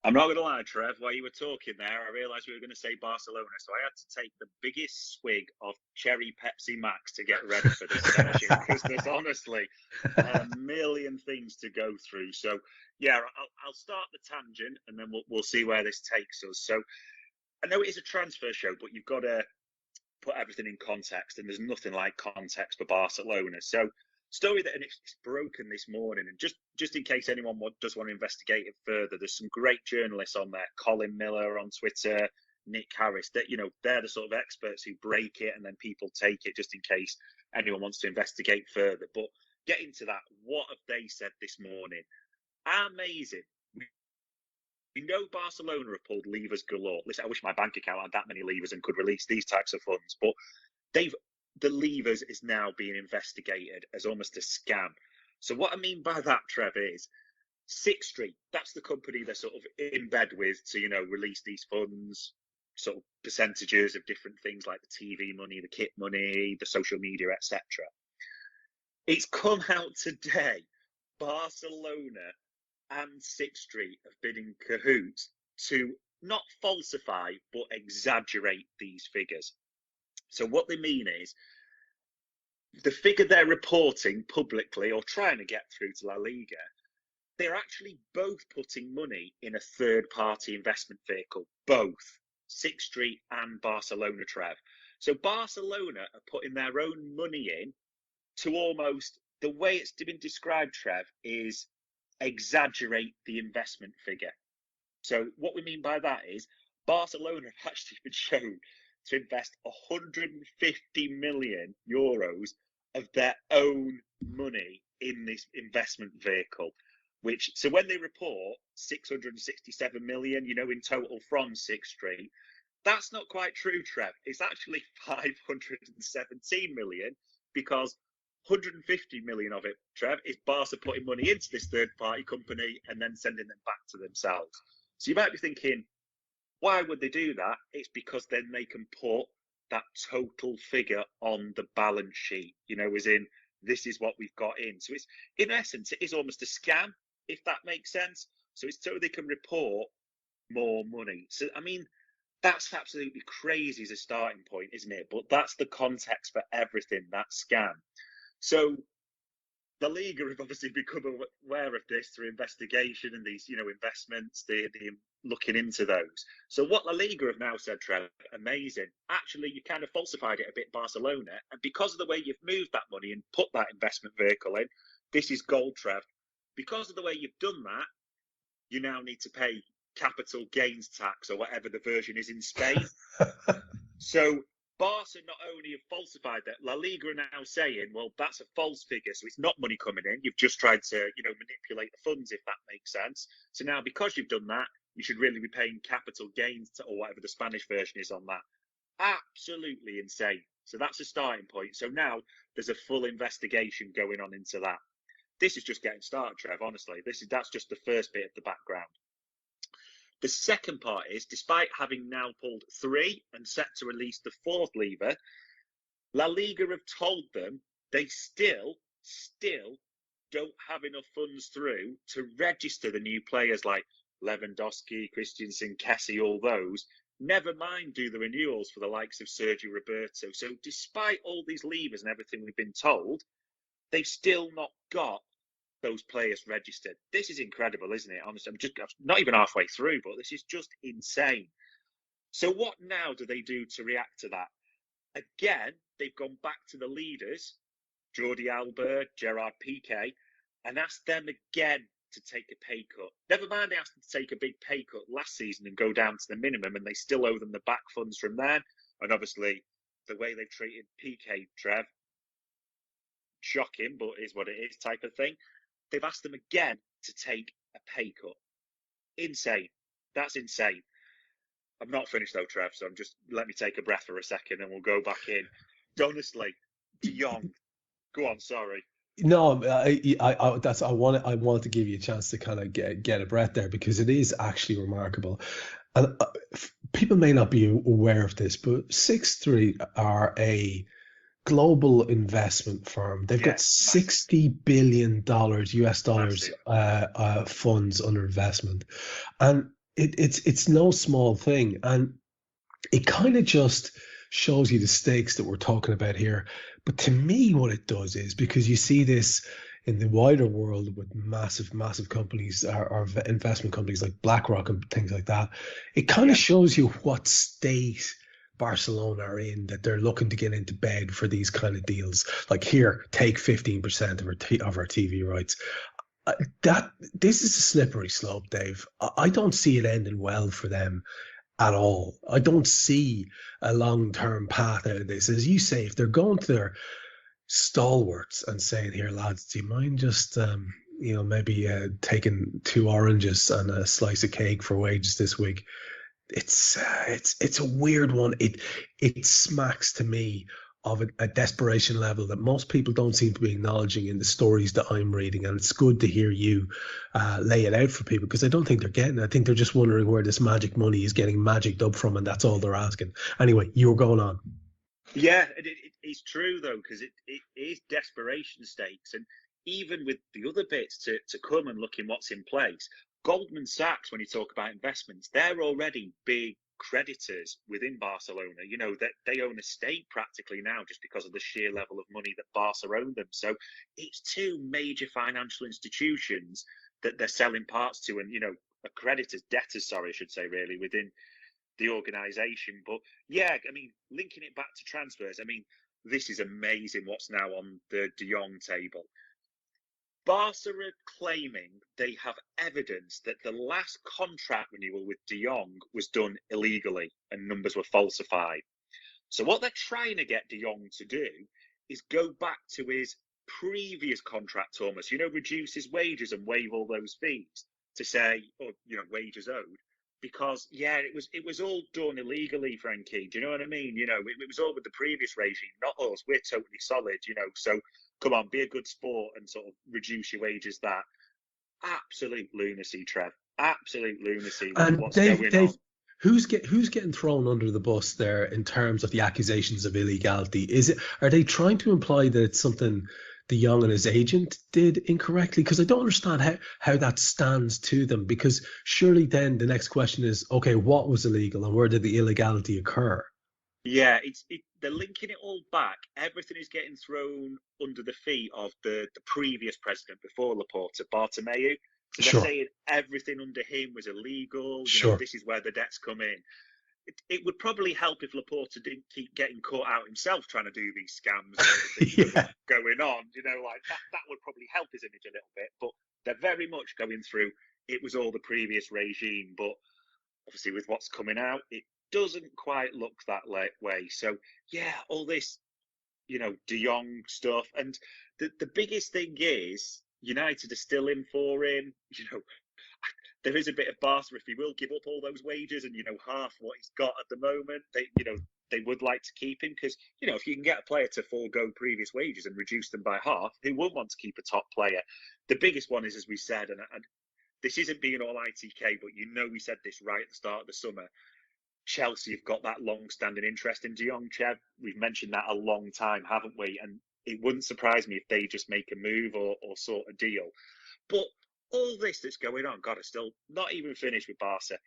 I'm not going to lie, Trev, while you were talking there, I realised we were going to say Barcelona, so I had to take the biggest swig of cherry Pepsi Max to get ready for this session, because there's honestly a million things to go through. So, yeah, I'll start the tangent, and then we'll see where this takes us. So, I know it is a transfer show, but you've got to put everything in context, and there's nothing like context for Barcelona. So, story that, and it's broken this morning, and just in case anyone does want to investigate it further, there's some great journalists on there. Colin Miller on Twitter, Nick Harris, that they're the sort of experts who break it and then people take it just in case anyone wants to investigate further. But getting to that, what have they said this morning? Amazing. We know Barcelona have pulled levers galore. Listen, I wish my bank account had that many levers and could release these types of funds, but the levers is now being investigated as almost a scam. So what I mean by that, Trev, is Sixth Street. That's the company they're sort of in bed with to, release these funds, sort of percentages of different things like the TV money, the kit money, the social media, etc. It's come out today. Barcelona and Sixth Street have been in cahoots to not falsify but exaggerate these figures. So what they mean is the figure they're reporting publicly or trying to get through to La Liga, they're actually both putting money in a third-party investment vehicle, both Sixth Street and Barcelona, Trev. So Barcelona are putting their own money in to almost, the way it's been described, Trev, is exaggerate the investment figure. So what we mean by that is Barcelona have actually been shown to invest 150 million euros of their own money in this investment vehicle. Which, so when they report 667 million, in total from Sixth Street, that's not quite true, Trev. It's actually 517 million because 150 million of it, Trev, is Barca putting money into this third-party company and then sending them back to themselves. So you might be thinking, why would they do that? It's because then they can put that total figure on the balance sheet, as in, this is what we've got in. So it's, in essence, it is almost a scam, if that makes sense. So it's so they can report more money. So, I mean, that's absolutely crazy as a starting point, isn't it? But that's the context for everything, that scam. So the Liga have obviously become aware of this through investigation and these, investments, they're looking into those. So what La Liga have now said, Trev, amazing. Actually, you kind of falsified it a bit, Barcelona. And because of the way you've moved that money and put that investment vehicle in, this is gold, Trev. Because of the way you've done that, you now need to pay capital gains tax or whatever the version is in Spain. So Barca not only have falsified that, La Liga are now saying, well, that's a false figure, so it's not money coming in. You've just tried to, manipulate the funds, if that makes sense. So now, because you've done that, you should really be paying capital gains or whatever the Spanish version is on that. Absolutely insane. So that's a starting point. So now there's a full investigation going on into that. This is just getting started, Trev, honestly. That's just the first bit of the background. The second part is, despite having now pulled 3 and set to release the 4th lever, La Liga have told them they still don't have enough funds through to register the new players like Lewandowski, Christensen, Kessie, all those. Never mind do the renewals for the likes of Sergio Roberto. So despite all these levers and everything we've been told, they've still not got those players registered. This is incredible, isn't it? Honestly, I'm not even halfway through, but this is just insane. So what now do they do to react to that? Again, they've gone back to the leaders, Jordi Alba, Gerrard, Piqué, and asked them again to take a pay cut. Never mind, they asked them to take a big pay cut last season and go down to the minimum, and they still owe them the back funds from then. And obviously, the way they've treated Piqué, Trev, shocking, but is what it is type of thing. They've asked them again to take a pay cut. Insane. That's insane. I'm not finished though, Trev, so let me take a breath for a second and we'll go back in. Honestly, De Jong. Go on, sorry. No, I wanted to give you a chance to kind of get a breath there because it is actually remarkable. And people may not be aware of this, but Sixth Street are a global investment firm. They've got $60 billion US dollars funds under investment, and it's no small thing. And it kind of just shows you the stakes that we're talking about here. But to me, what it does is, because you see this in the wider world with massive companies or investment companies like BlackRock and things like that, it kind of shows you what state Barcelona are in, that they're looking to get into bed for these kind of deals. Like, here, take 15% of our TV rights. This is a slippery slope, Dave. I don't see it ending well for them at all. I don't see a long-term path out of this. As you say, if they're going to their stalwarts and saying, here, lads, do you mind just maybe taking 2 oranges and a slice of cake for wages this week? It's a weird one. It smacks to me of a desperation level that most people don't seem to be acknowledging in the stories that I'm reading, and it's good to hear you lay it out for people, because I don't think they're getting it. I think they're just wondering where this magic money is getting magicked up from, and that's all they're asking. Anyway, you were going on. Yeah, it's true though, because it is desperation stakes, and even with the other bits to come and looking what's in place, Goldman Sachs, when you talk about investments, they're already big creditors within Barcelona. You know, that they own a stake practically now just because of the sheer level of money that Barca own them. So it's two major financial institutions that they're selling parts to, and, you know, debtors, sorry, I should say, really, within the organisation. But yeah, I mean, linking it back to transfers, I mean, this is amazing what's now on the De Jong table. Barca are claiming they have evidence that the last contract renewal with De Jong was done illegally and numbers were falsified. So what they're trying to get De Jong to do is go back to his previous contract, almost, you know, reduce his wages and waive all those fees to say, or, you know, wages owed. Because, yeah, it was all done illegally, Frankie. Do you know what I mean? You know, it was all with the previous regime, not us. We're totally solid, you know. So, come on, be a good sport and sort of reduce your wages. That absolute lunacy, Trev. Absolute lunacy. And What's going on? Who's getting thrown under the bus there in terms of the accusations of illegality? Are they trying to imply that it's something De Jong and his agent did incorrectly? Because I don't understand how that stands to them. Because surely then the next question is, okay, what was illegal and where did the illegality occur? Yeah, they're linking it all back. Everything is getting thrown under the feet of the previous president before Laporta, Bartomeu. So they're saying everything under him was illegal. You know, this is where the debts come in. It would probably help if Laporta didn't keep getting caught out himself trying to do these scams and everything that was going on. You know, like that would probably help his image a little bit. But they're very much going through, it was all the previous regime. But obviously with what's coming out, it doesn't quite look that way. So, yeah, all this, you know, De Jong stuff. And the biggest thing is United are still in for him. You know, there is a bit of Barca if he will give up all those wages and, you know, half what he's got at the moment. They would like to keep him because, you know, if you can get a player to forego previous wages and reduce them by half, who wouldn't want to keep a top player? The biggest one is, as we said, and this isn't being all ITK, but you know we said this right at the start of the summer. Chelsea have got that long-standing interest in De Jong, Trev. We've mentioned that a long time, haven't we? And it wouldn't surprise me if they just make a move or sort a deal. But all this that's going on, God, it's still not even finished with Barca.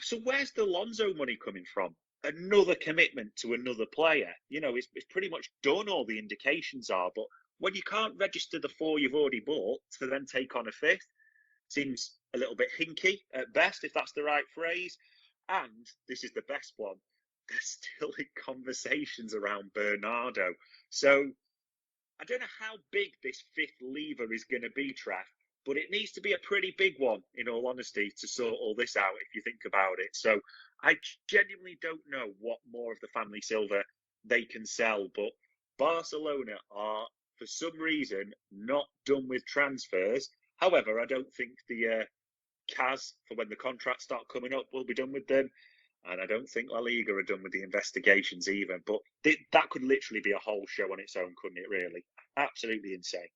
So where's the Alonso money coming from? Another commitment to another player. You know, it's pretty much done, all the indications are. But when you can't register the 4 you've already bought to then take on a fifth, seems a little bit hinky at best, if that's the right phrase. And this is the best one. They're still in conversations around Bernardo. So I don't know how big this fifth lever is going to be, Trev, but it needs to be a pretty big one, in all honesty, to sort all this out, if you think about it. So I genuinely don't know what more of the family silver they can sell, but Barcelona are, for some reason, not done with transfers. However, I don't think the CAS, for when the contracts start coming up, will be done with them. And I don't think La Liga are done with the investigations either. But that could literally be a whole show on its own, couldn't it, really? Absolutely insane.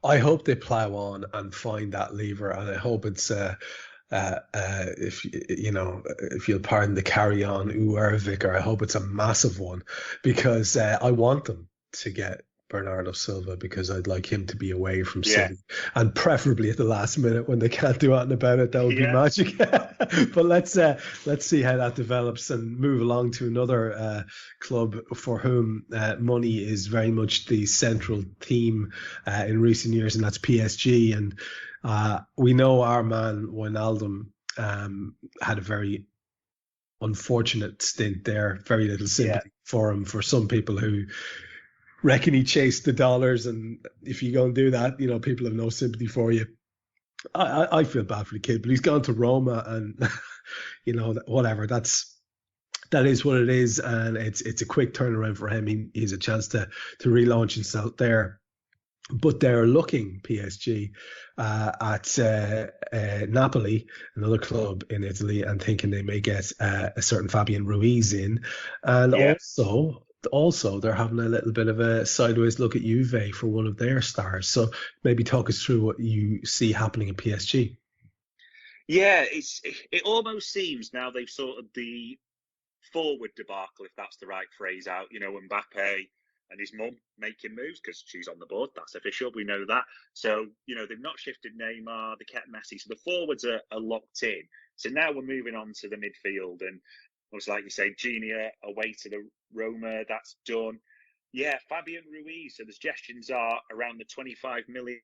I hope they plow on and find that lever, and I hope it's if you know, if you'll pardon the carry on vicar, I hope it's a massive one, because I want them to get Bernardo Silva, because I'd like him to be away from City, and preferably at the last minute when they can't do anything about it. That would be magic. But let's see how that develops and move along to another club for whom money is very much the central theme in recent years, and that's PSG. And we know our man Wijnaldum had a very unfortunate stint there. Very little sympathy for him. For some people who reckon he chased the dollars, and if you go and do that, you know, people have no sympathy for you. I feel bad for the kid, but he's gone to Roma, and you know, whatever. That is what it is, and it's a quick turnaround for him. He's a chance to relaunch himself there. But they're looking, PSG, at Napoli, another club in Italy, and thinking they may get a certain Fabian Ruiz in, and also they're having a little bit of a sideways look at Juve for one of their stars. So maybe talk us through what you see happening at PSG. Yeah, it almost seems now they've sorted the forward debacle, if that's the right phrase, out. You know, Mbappe and his mum making moves because she's on the board. That's official. We know that. So, they've not shifted Neymar. They kept Messi. So the forwards are locked in. So now we're moving on to the midfield. And obviously, like you say, Genia away to the Roma. That's done. Yeah, Fabian Ruiz. So the suggestions are around the 25 million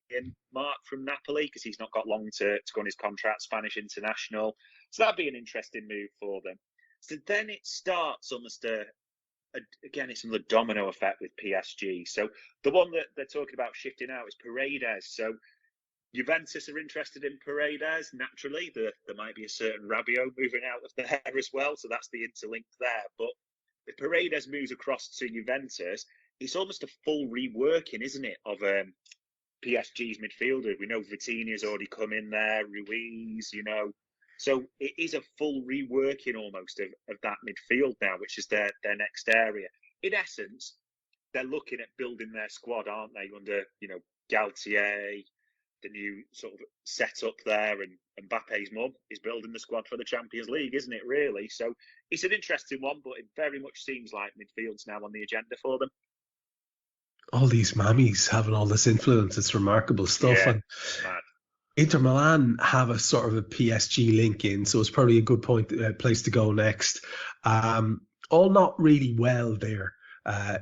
mark from Napoli because he's not got long to go on his contract, Spanish international. So that'd be an interesting move for them. So then it starts almost again, it's another domino effect with PSG. So the one that they're talking about shifting out is Paredes. So Juventus are interested in Paredes. Naturally, there might be a certain Rabiot moving out of there as well. So that's the interlink there. But if Paredes moves across to Juventus, it's almost a full reworking, isn't it, of PSG's midfielder? We know Vitinha's already come in there, Ruiz, So it is a full reworking almost of that midfield now, which is their next area. In essence, they're looking at building their squad, aren't they, under, Galtier, the new sort of setup there, and Mbappe's mum is building the squad for the Champions League, isn't it, really? So it's an interesting one, but it very much seems like midfield's now on the agenda for them. All these mammies having all this influence, it's remarkable stuff. Yeah, and Inter Milan have a sort of a PSG link in, so it's probably a good place to go next. All not really well there,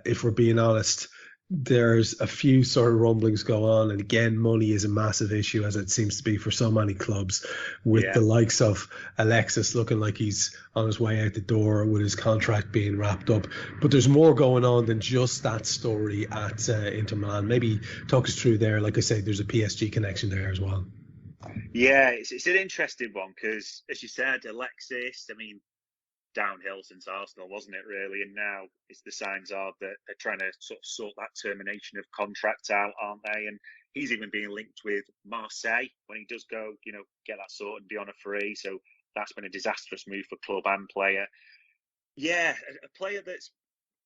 if we're being honest. There's a few sort of rumblings go on, and again, money is a massive issue, as it seems to be for so many clubs, with the likes of Alexis looking like he's on his way out the door with his contract being wrapped up. But there's more going on than just that story at Inter Milan. Maybe talk us through there. Like I say, there's a PSG connection there as well. Yeah, it's an interesting one because, as you said, Alexis, downhill since Arsenal, wasn't it, really? And now the signs are that they're trying to sort that termination of contract out, aren't they? And he's even being linked with Marseille when he does go, get that sorted and be on a free. So that's been a disastrous move for club and player. Yeah, a player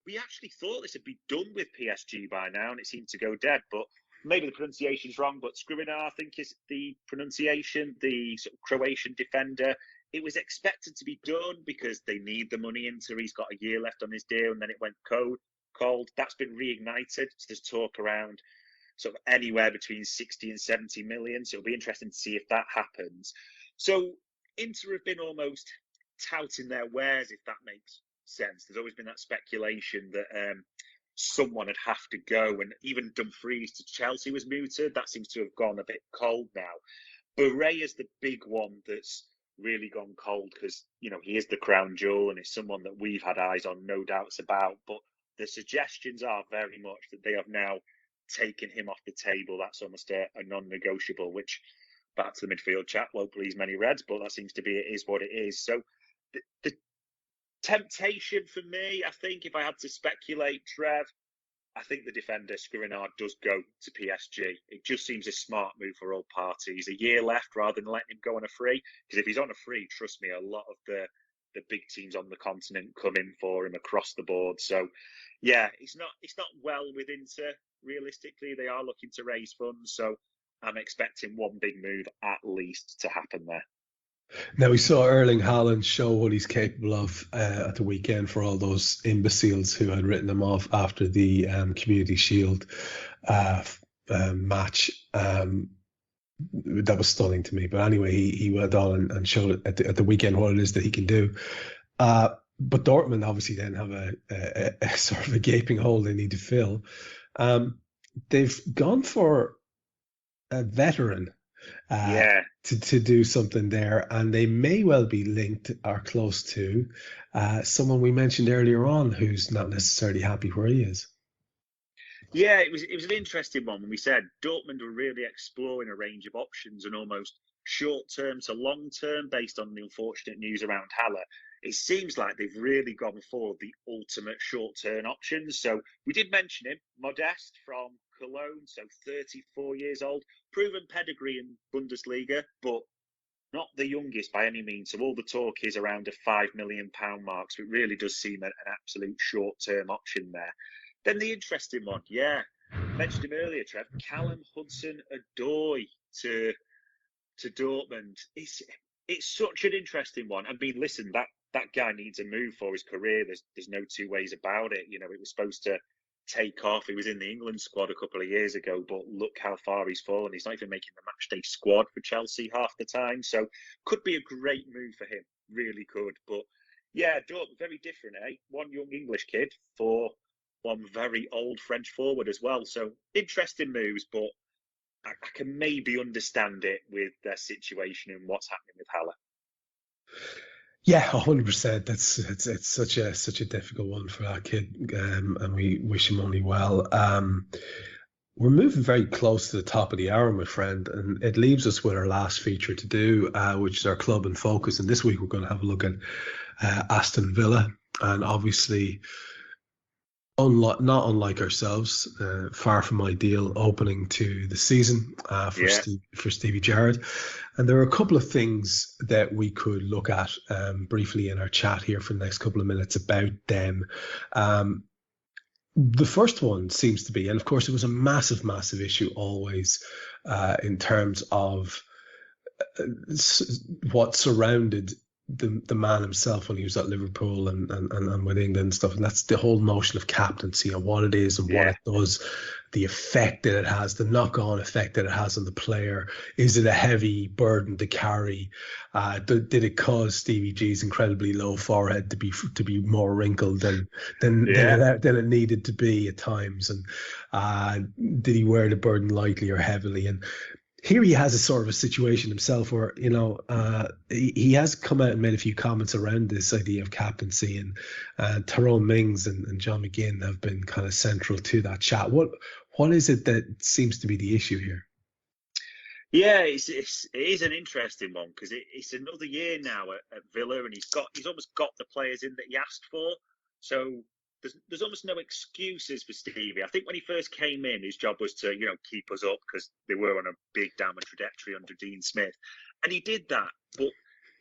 we actually thought this would be done with PSG by now, and it seemed to go dead, but maybe the pronunciation's wrong, but Skriniar, I think, is the pronunciation, the sort of Croatian defender. It was expected to be done because they need the money into. He's got a year left on his deal, and then it went cold. That's been reignited. So there's talk around sort of anywhere between 60 and 70 million. So it'll be interesting to see if that happens. So Inter have been almost touting their wares, if that makes sense. There's always been that speculation that someone would have to go, and even Dumfries to Chelsea was mooted. That seems to have gone a bit cold now. Barre is the big one that's really gone cold because, he is the crown jewel and is someone that we've had eyes on, no doubts about. But the suggestions are very much that they have now taken him off the table. That's almost a non-negotiable, which, back to the midfield chat, won't please many Reds, but that seems to be, it is what it is. So the temptation for me, I think, if I had to speculate, Trev, I think the defender Skriniar does go to PSG. It just seems a smart move for all parties. A year left rather than letting him go on a free. Because if he's on a free, trust me, a lot of the big teams on the continent come in for him across the board. So, yeah, it's not well with Inter. Realistically, they are looking to raise funds. So I'm expecting one big move at least to happen there. Now, we saw Erling Haaland show what he's capable of at the weekend for all those imbeciles who had written him off after the Community Shield match. That was stunning to me. But anyway, he went on and showed at the weekend what it is that he can do. But Dortmund obviously then have a sort of a gaping hole they need to fill. They've gone for a veteran to do something there, and they may well be linked or close to someone we mentioned earlier on who's not necessarily happy where he is. Yeah, it was an interesting one when we said Dortmund were really exploring a range of options and almost short-term to long-term based on the unfortunate news around Haller. It seems like they've really gone for the ultimate short-term options. So we did mention him, Modeste from Cologne, so 34 years old, proven pedigree in Bundesliga, but not the youngest by any means. So all the talk is around a £5 million mark. So it really does seem an absolute short-term option there. Then the interesting one, mentioned him earlier, Trev, Callum Hudson-Odoi to Dortmund. It's such an interesting one. I mean, listen, that guy needs a move for his career. There's no two ways about it. It was supposed to take off. He was in the England squad a couple of years ago, but look how far he's fallen. He's not even making the matchday squad for Chelsea half the time. So could be a great move for him. Really could. But yeah, very different, eh? One young English kid for one very old French forward as well. So interesting moves, but I can maybe understand it with their situation and what's happening with Haller. Yeah, 100%. It's such a difficult one for that kid, and we wish him only well. We're moving very close to the top of the hour, my friend, and it leaves us with our last feature to do, which is our club in focus. And this week we're going to have a look at Aston Villa, and obviously, not unlike ourselves, far from ideal opening to the season for Stevie Gerrard. And there are a couple of things that we could look at briefly in our chat here for the next couple of minutes about them. The first one seems to be, and of course it was a massive, massive issue always in terms of what surrounded the man himself when he was at Liverpool and with England and stuff, and that's the whole notion of captaincy and what it is and what it does, the effect that it has, the knock-on effect that it has on the player. Is it a heavy burden to carry? Did it cause Stevie G's incredibly low forehead to be more wrinkled than it needed to be at times? And did he wear the burden lightly or heavily? And here he has a sort of a situation himself where, he has come out and made a few comments around this idea of captaincy, and Tyrone Mings and John McGinn have been kind of central to that chat. What is it that seems to be the issue here? Yeah, it is an interesting one because it's another year now at Villa, and he's almost got the players in that he asked for. So there's almost no excuses for Stevie. I think when he first came in, his job was to, keep us up because they were on a big downward trajectory under Dean Smith. And he did that, but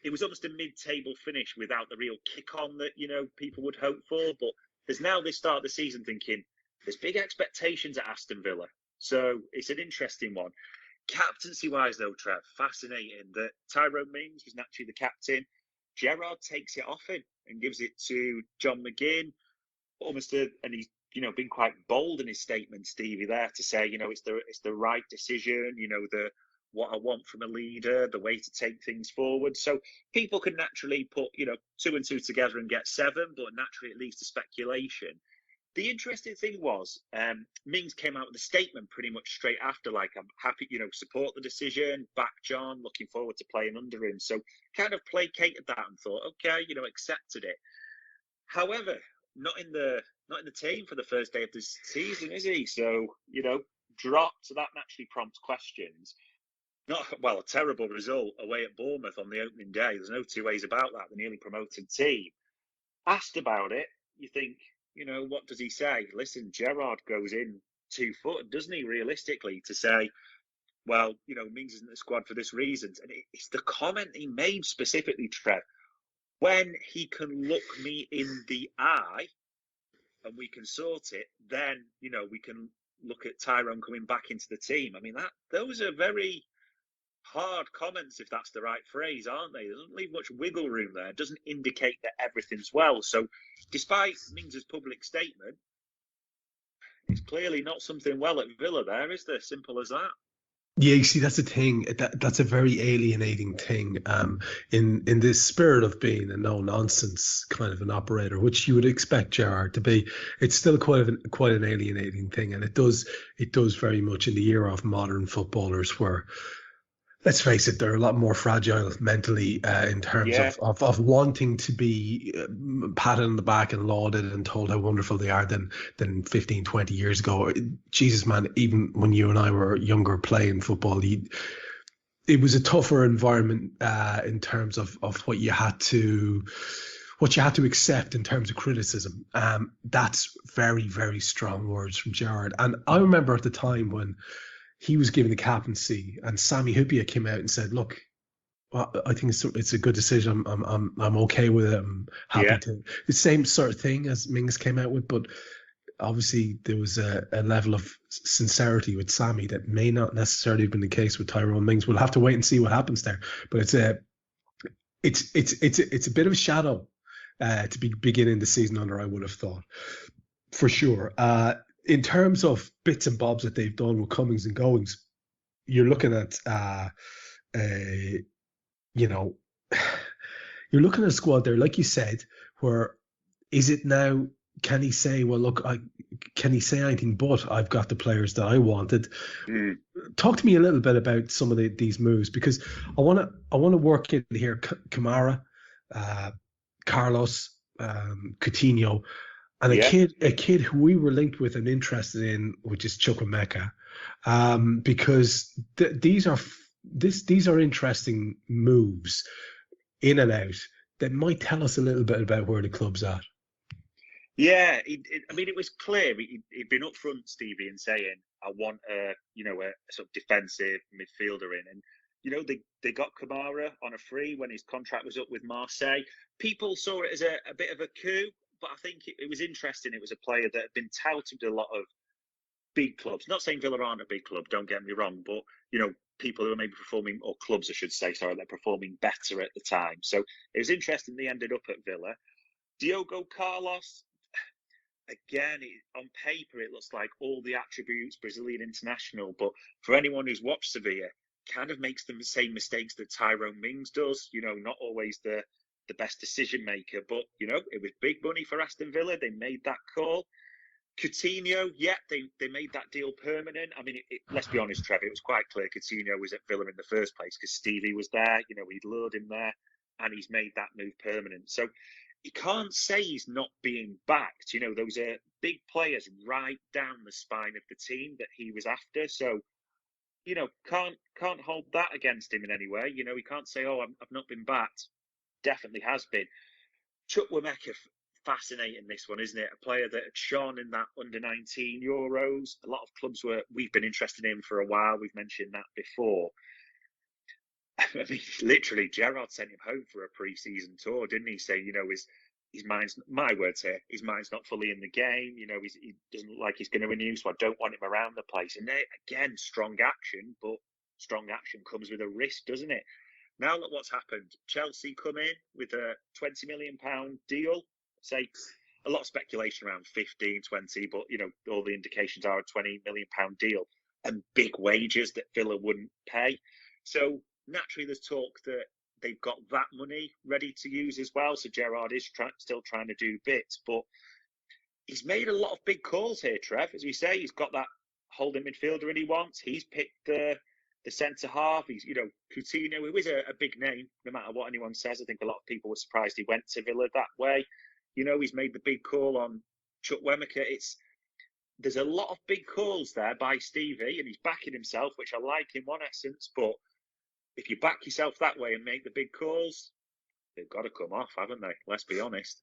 it was almost a mid-table finish without the real kick-on that, people would hope for. But there's now this start of the season thinking there's big expectations at Aston Villa. So it's an interesting one. Captaincy-wise, though, Trev, fascinating that Tyrone Mings was naturally the captain. Gerrard takes it off him and gives it to John McGinn. And he's been quite bold in his statement, Stevie, there to say it's the right decision, what I want from a leader, the way to take things forward. So people can naturally put 2 and 2 together and get 7, but naturally it leads to speculation. The interesting thing was Mings came out with a statement pretty much straight after, like, I'm happy, support the decision, back John, looking forward to playing under him. So kind of placated that and thought, okay, accepted it. However, not in the team for the first day of this season, is he? So, dropped. So that naturally prompts questions. A terrible result away at Bournemouth on the opening day. There's no two ways about that. The nearly promoted team. Asked about it, you think, what does he say? Listen, Gerrard goes in 2 foot, doesn't he, realistically, to say, well, Mings isn't the squad for this reason. And it's the comment he made specifically, Trev. When he can look me in the eye and we can sort it, then, we can look at Tyrone coming back into the team. I mean, those are very hard comments, if that's the right phrase, aren't they? There doesn't leave much wiggle room there. It doesn't indicate that everything's well. So despite Mings' public statement, it's clearly not something well at Villa there, is there? Simple as that. Yeah, you see, that's the thing. That's a very alienating thing. In this spirit of being a no nonsense kind of an operator, which you would expect Gerrard to be, it's still quite an alienating thing, and it does very much in the era of modern footballers where, let's face it, they're a lot more fragile mentally in terms of wanting to be patted on the back and lauded and told how wonderful they are than 15, 20 years ago. Jesus, man, even when you and I were younger playing football, it was a tougher environment in terms of what you had to accept in terms of criticism. That's very, very strong words from Gerrard. And I remember at the time when he was given the captaincy, and Sami Hyypiä came out and said, "Look, well, I think it's a good decision. I'm okay with it. I'm happy to." The same sort of thing as Mings came out with, but obviously there was a level of sincerity with Sami that may not necessarily have been the case with Tyrone Mings. We'll have to wait and see what happens there. But it's a bit of a shadow to be beginning the season under, I would have thought, for sure. in terms of bits and bobs that they've done with comings and goings, you're looking at, you know, you're looking at a squad there, like you said, where is it now? Can he say, well, look, can he say anything but I've got the players that I wanted? Talk to me a little bit about some of these moves, because I want to work in here. Kamara, Carlos, Coutinho, and a kid who we were linked with and interested in, which is Chukwuemeka, because these are interesting moves in and out that might tell us a little bit about where the club's at. Yeah, I mean, it was clear he'd been up front, Stevie, and saying, "I want a sort of defensive midfielder in." And they got Kamara on a free when his contract was up with Marseille. People saw it as a bit of a coup, but I think it was interesting. It was a player that had been touted to a lot of big clubs. Not saying Villa aren't a big club, don't get me wrong, but people who are maybe performing, or clubs I should say, sorry, they're performing better at the time. So it was interesting they ended up at Villa. Diogo Carlos. Again, on paper, it looks like all the attributes Brazilian international, but for anyone who's watched Sevilla, kind of makes them the same mistakes that Tyrone Mings does. Not always the best decision maker, but it was big money for Aston Villa. They made that call. Coutinho, they made that deal permanent. I mean, let's be honest, Trev, it was quite clear Coutinho was at Villa in the first place because Stevie was there. He'd lured him there, and he's made that move permanent. So you can't say he's not being backed. Those are big players right down the spine of the team that he was after. So, can't hold that against him in any way. He can't say, "Oh, I've not been backed." Definitely has been. Chukwuemeka, fascinating this one, isn't it? A player that had shone in that under-19 Euros. A lot of clubs we've been interested in for a while. We've mentioned that before. I mean, literally, Gerrard sent him home for a pre-season tour, didn't he? Saying, his mind's, my words here, his mind's not fully in the game. He doesn't look like he's going to renew, so I don't want him around the place. And again, strong action, but strong action comes with a risk, doesn't it? Now look what's happened. Chelsea come in with a £20 million deal. Say, a lot of speculation around 15, 20, but, all the indications are a £20 million deal and big wages that Villa wouldn't pay. So naturally, there's talk that they've got that money ready to use as well. So Gerrard is still trying to do bits, but he's made a lot of big calls here, Trev. As we say, he's got that holding midfielder and he wants. He's picked the centre half. He's, Coutinho, who is a big name, no matter what anyone says. I think a lot of people were surprised he went to Villa that way. He's made the big call on Chukwuemeka. There's a lot of big calls there by Stevie, and he's backing himself, which I like in one essence, but if you back yourself that way and make the big calls, they've got to come off, haven't they? Let's be honest.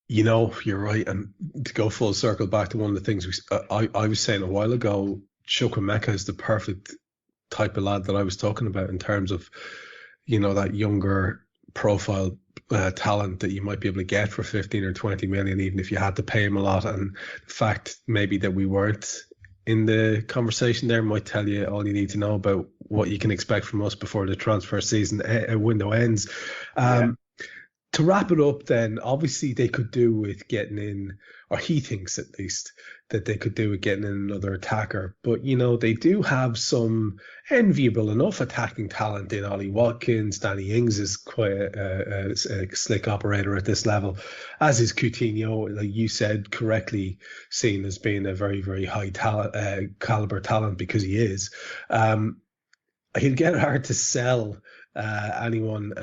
You're right. And to go full circle back to one of the things I was saying a while ago, Chukwuemeka is the perfect type of lad that I was talking about in terms of, that younger profile talent that you might be able to get for 15 or 20 million, even if you had to pay him a lot. And the fact maybe that we weren't in the conversation there might tell you all you need to know about what you can expect from us before the transfer season window ends. To wrap it up then, obviously they could do with getting in, or he thinks at least, that they could do with getting in another attacker. But, they do have some enviable enough attacking talent in Ollie Watkins. Danny Ings is quite a slick operator at this level, as is Coutinho, like you said, correctly seen as being a very, very high talent, caliber talent, because he is. He'd get hard to sell anyone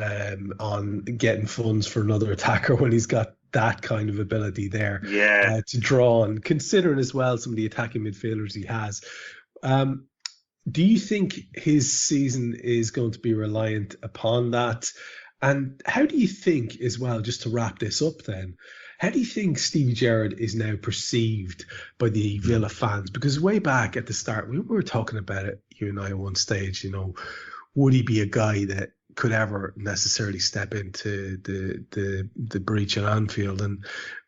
on getting funds for another attacker when he's got that kind of ability there to draw on, considering as well some of the attacking midfielders he has. Do you think his season is going to be reliant upon that? And how do you think as well, just to wrap this up then, how do you think Steven Gerrard is now perceived by the Villa fans? Because way back at the start, we were talking about it, you and I, at one stage, would he be a guy that could ever necessarily step into the breach at Anfield? And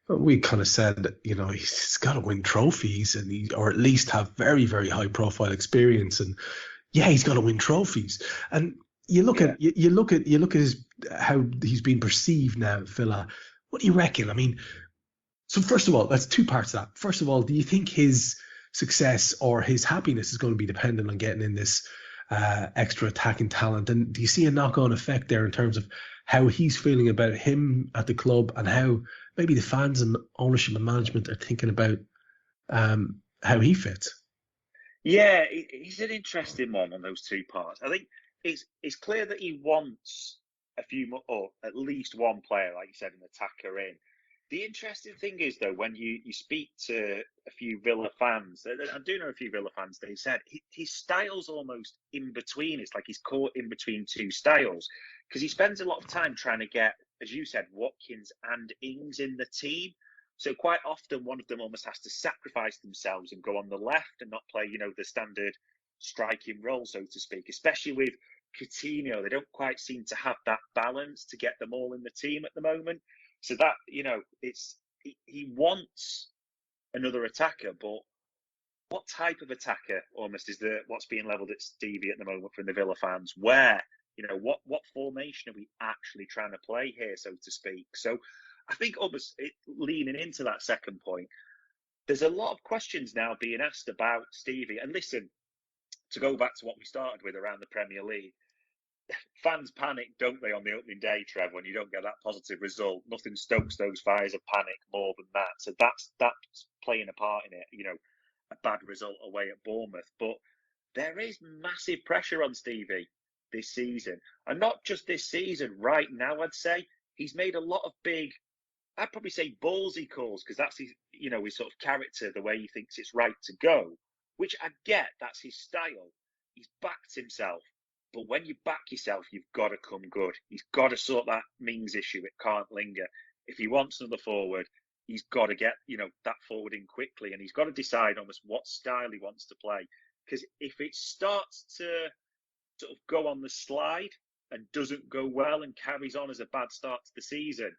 we kind of said that, he's got to win trophies or at least have very, very high profile experience. And he's got to win trophies. And you look at how he's been perceived now at Villa. What do you reckon? I mean, So first of all, that's two parts of that. First of all, do you think his success or his happiness is going to be dependent on getting in this extra attacking talent? And do you see a knock-on effect there in terms of how he's feeling about him at the club and how maybe the fans and ownership and management are thinking about how he fits? Yeah, he's an interesting one on those two parts. I think it's clear that he wants a few more, or at least one player, like you said, an attacker in. The interesting thing is, though, when you speak to a few Villa fans, I do know a few Villa fans, they said his style's almost in between. It's like he's caught in between two styles because he spends a lot of time trying to get, as you said, Watkins and Ings in the team. So quite often one of them almost has to sacrifice themselves and go on the left and not play, the standard striking role, so to speak, especially with Coutinho. They don't quite seem to have that balance to get them all in the team at the moment. So that, he wants another attacker, but what type of attacker almost is what's being levelled at Stevie at the moment from the Villa fans? Where, what formation are we actually trying to play here, so to speak? So I think almost leaning into that second point, there's a lot of questions now being asked about Stevie. And listen, to go back to what we started with around the Premier League, fans panic, don't they, on the opening day, Trev, when you don't get that positive result? Nothing stokes those fires of panic more than that. So that's playing a part in it, a bad result away at Bournemouth. But there is massive pressure on Stevie this season. And not just this season, right now, I'd say. He's made a lot of big, I'd probably say ballsy calls, because that's his, his sort of character, the way he thinks it's right to go, which I get, that's his style. He's backed himself. But when you back yourself, you've got to come good. He's got to sort that Mings issue. It can't linger. If he wants another forward, he's got to get, that forward in quickly. And he's got to decide almost what style he wants to play. Because if it starts to sort of go on the slide and doesn't go well and carries on as a bad start to the season,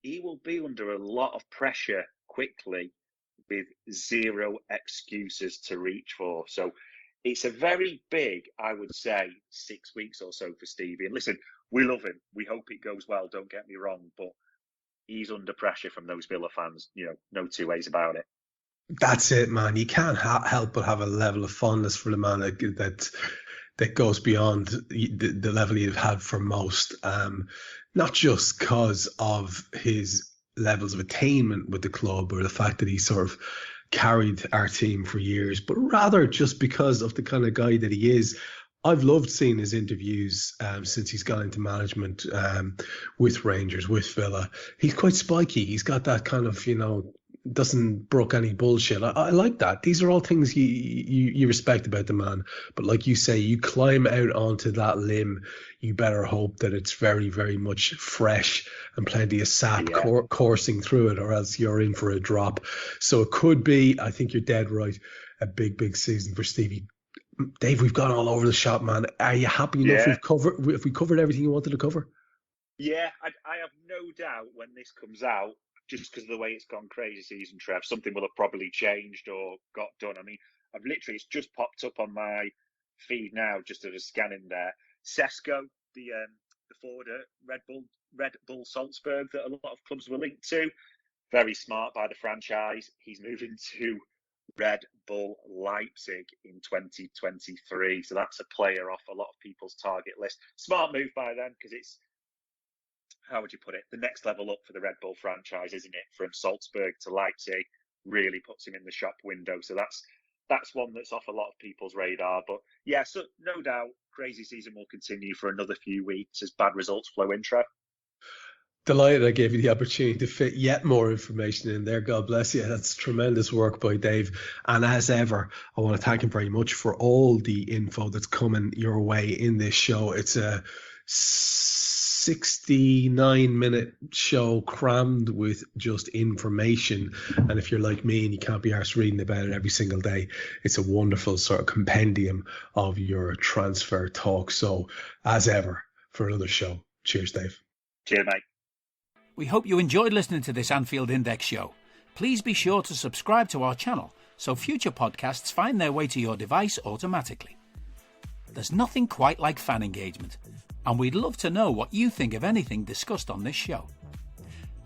he will be under a lot of pressure quickly with zero excuses to reach for. So it's a very big, I would say, 6 weeks or so for Stevie. And listen, we love him. We hope it goes well, don't get me wrong. But he's under pressure from those Villa fans. No two ways about it. That's it, man. You can't help but have a level of fondness for the man that goes beyond the level you've had for most. Not just because of his levels of attainment with the club or the fact that he sort of carried our team for years, but rather just because of the kind of guy that he is. I've loved seeing his interviews since he's gone into management with Rangers, with Villa. He's quite spiky. He's got that kind of, doesn't brook any bullshit. I like that. These are all things you respect about the man. But like you say, you climb out onto that limb, you better hope that it's very, very much fresh and plenty of sap coursing through it, or else you're in for a drop. So it could be, I think you're dead right, a big, big season for Stevie. Dave, we've gone all over the shop, man. Are you happy enough if we covered everything you wanted to cover? Yeah, I have no doubt when this comes out, just because of the way it's gone crazy season, Trev, something will have probably changed or got done. I mean, it's just popped up on my feed now, just as a scanning there. Sesko, the forward at Red Bull Salzburg that a lot of clubs were linked to, very smart by the franchise. He's moving to Red Bull Leipzig in 2023. So that's a player off a lot of people's target list. Smart move by them, because it's, how would you put it, the next level up for the Red Bull franchise, isn't it? From Salzburg to Leipzig, really puts him in the shop window. So that's one that's off a lot of people's radar. But yeah, so no doubt, crazy season will continue for another few weeks as bad results flow in, Trev. Delighted I gave you the opportunity to fit yet more information in there. God bless you. That's tremendous work by Dave. And as ever, I want to thank him very much for all the info that's coming your way in this show. It's a 69-minute show crammed with just information. And if you're like me and you can't be arsed reading about it every single day, it's a wonderful sort of compendium of your transfer talk. So as ever, for another show, cheers, Dave. Cheers, mate. We hope you enjoyed listening to this Anfield Index show. Please be sure to subscribe to our channel so future podcasts find their way to your device automatically. There's nothing quite like fan engagement, and we'd love to know what you think of anything discussed on this show.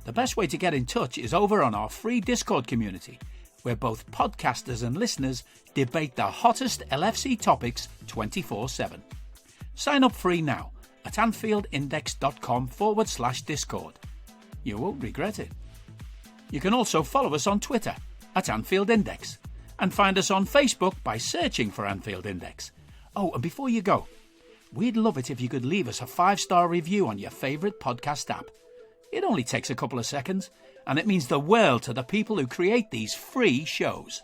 The best way to get in touch is over on our free Discord community, where both podcasters and listeners debate the hottest LFC topics 24/7. Sign up free now at AnfieldIndex.com/Discord. You won't regret it. You can also follow us on Twitter at Anfield Index and find us on Facebook by searching for Anfield Index. Oh, and before you go, we'd love it if you could leave us a 5-star review on your favourite podcast app. It only takes a couple of seconds, and it means the world to the people who create these free shows.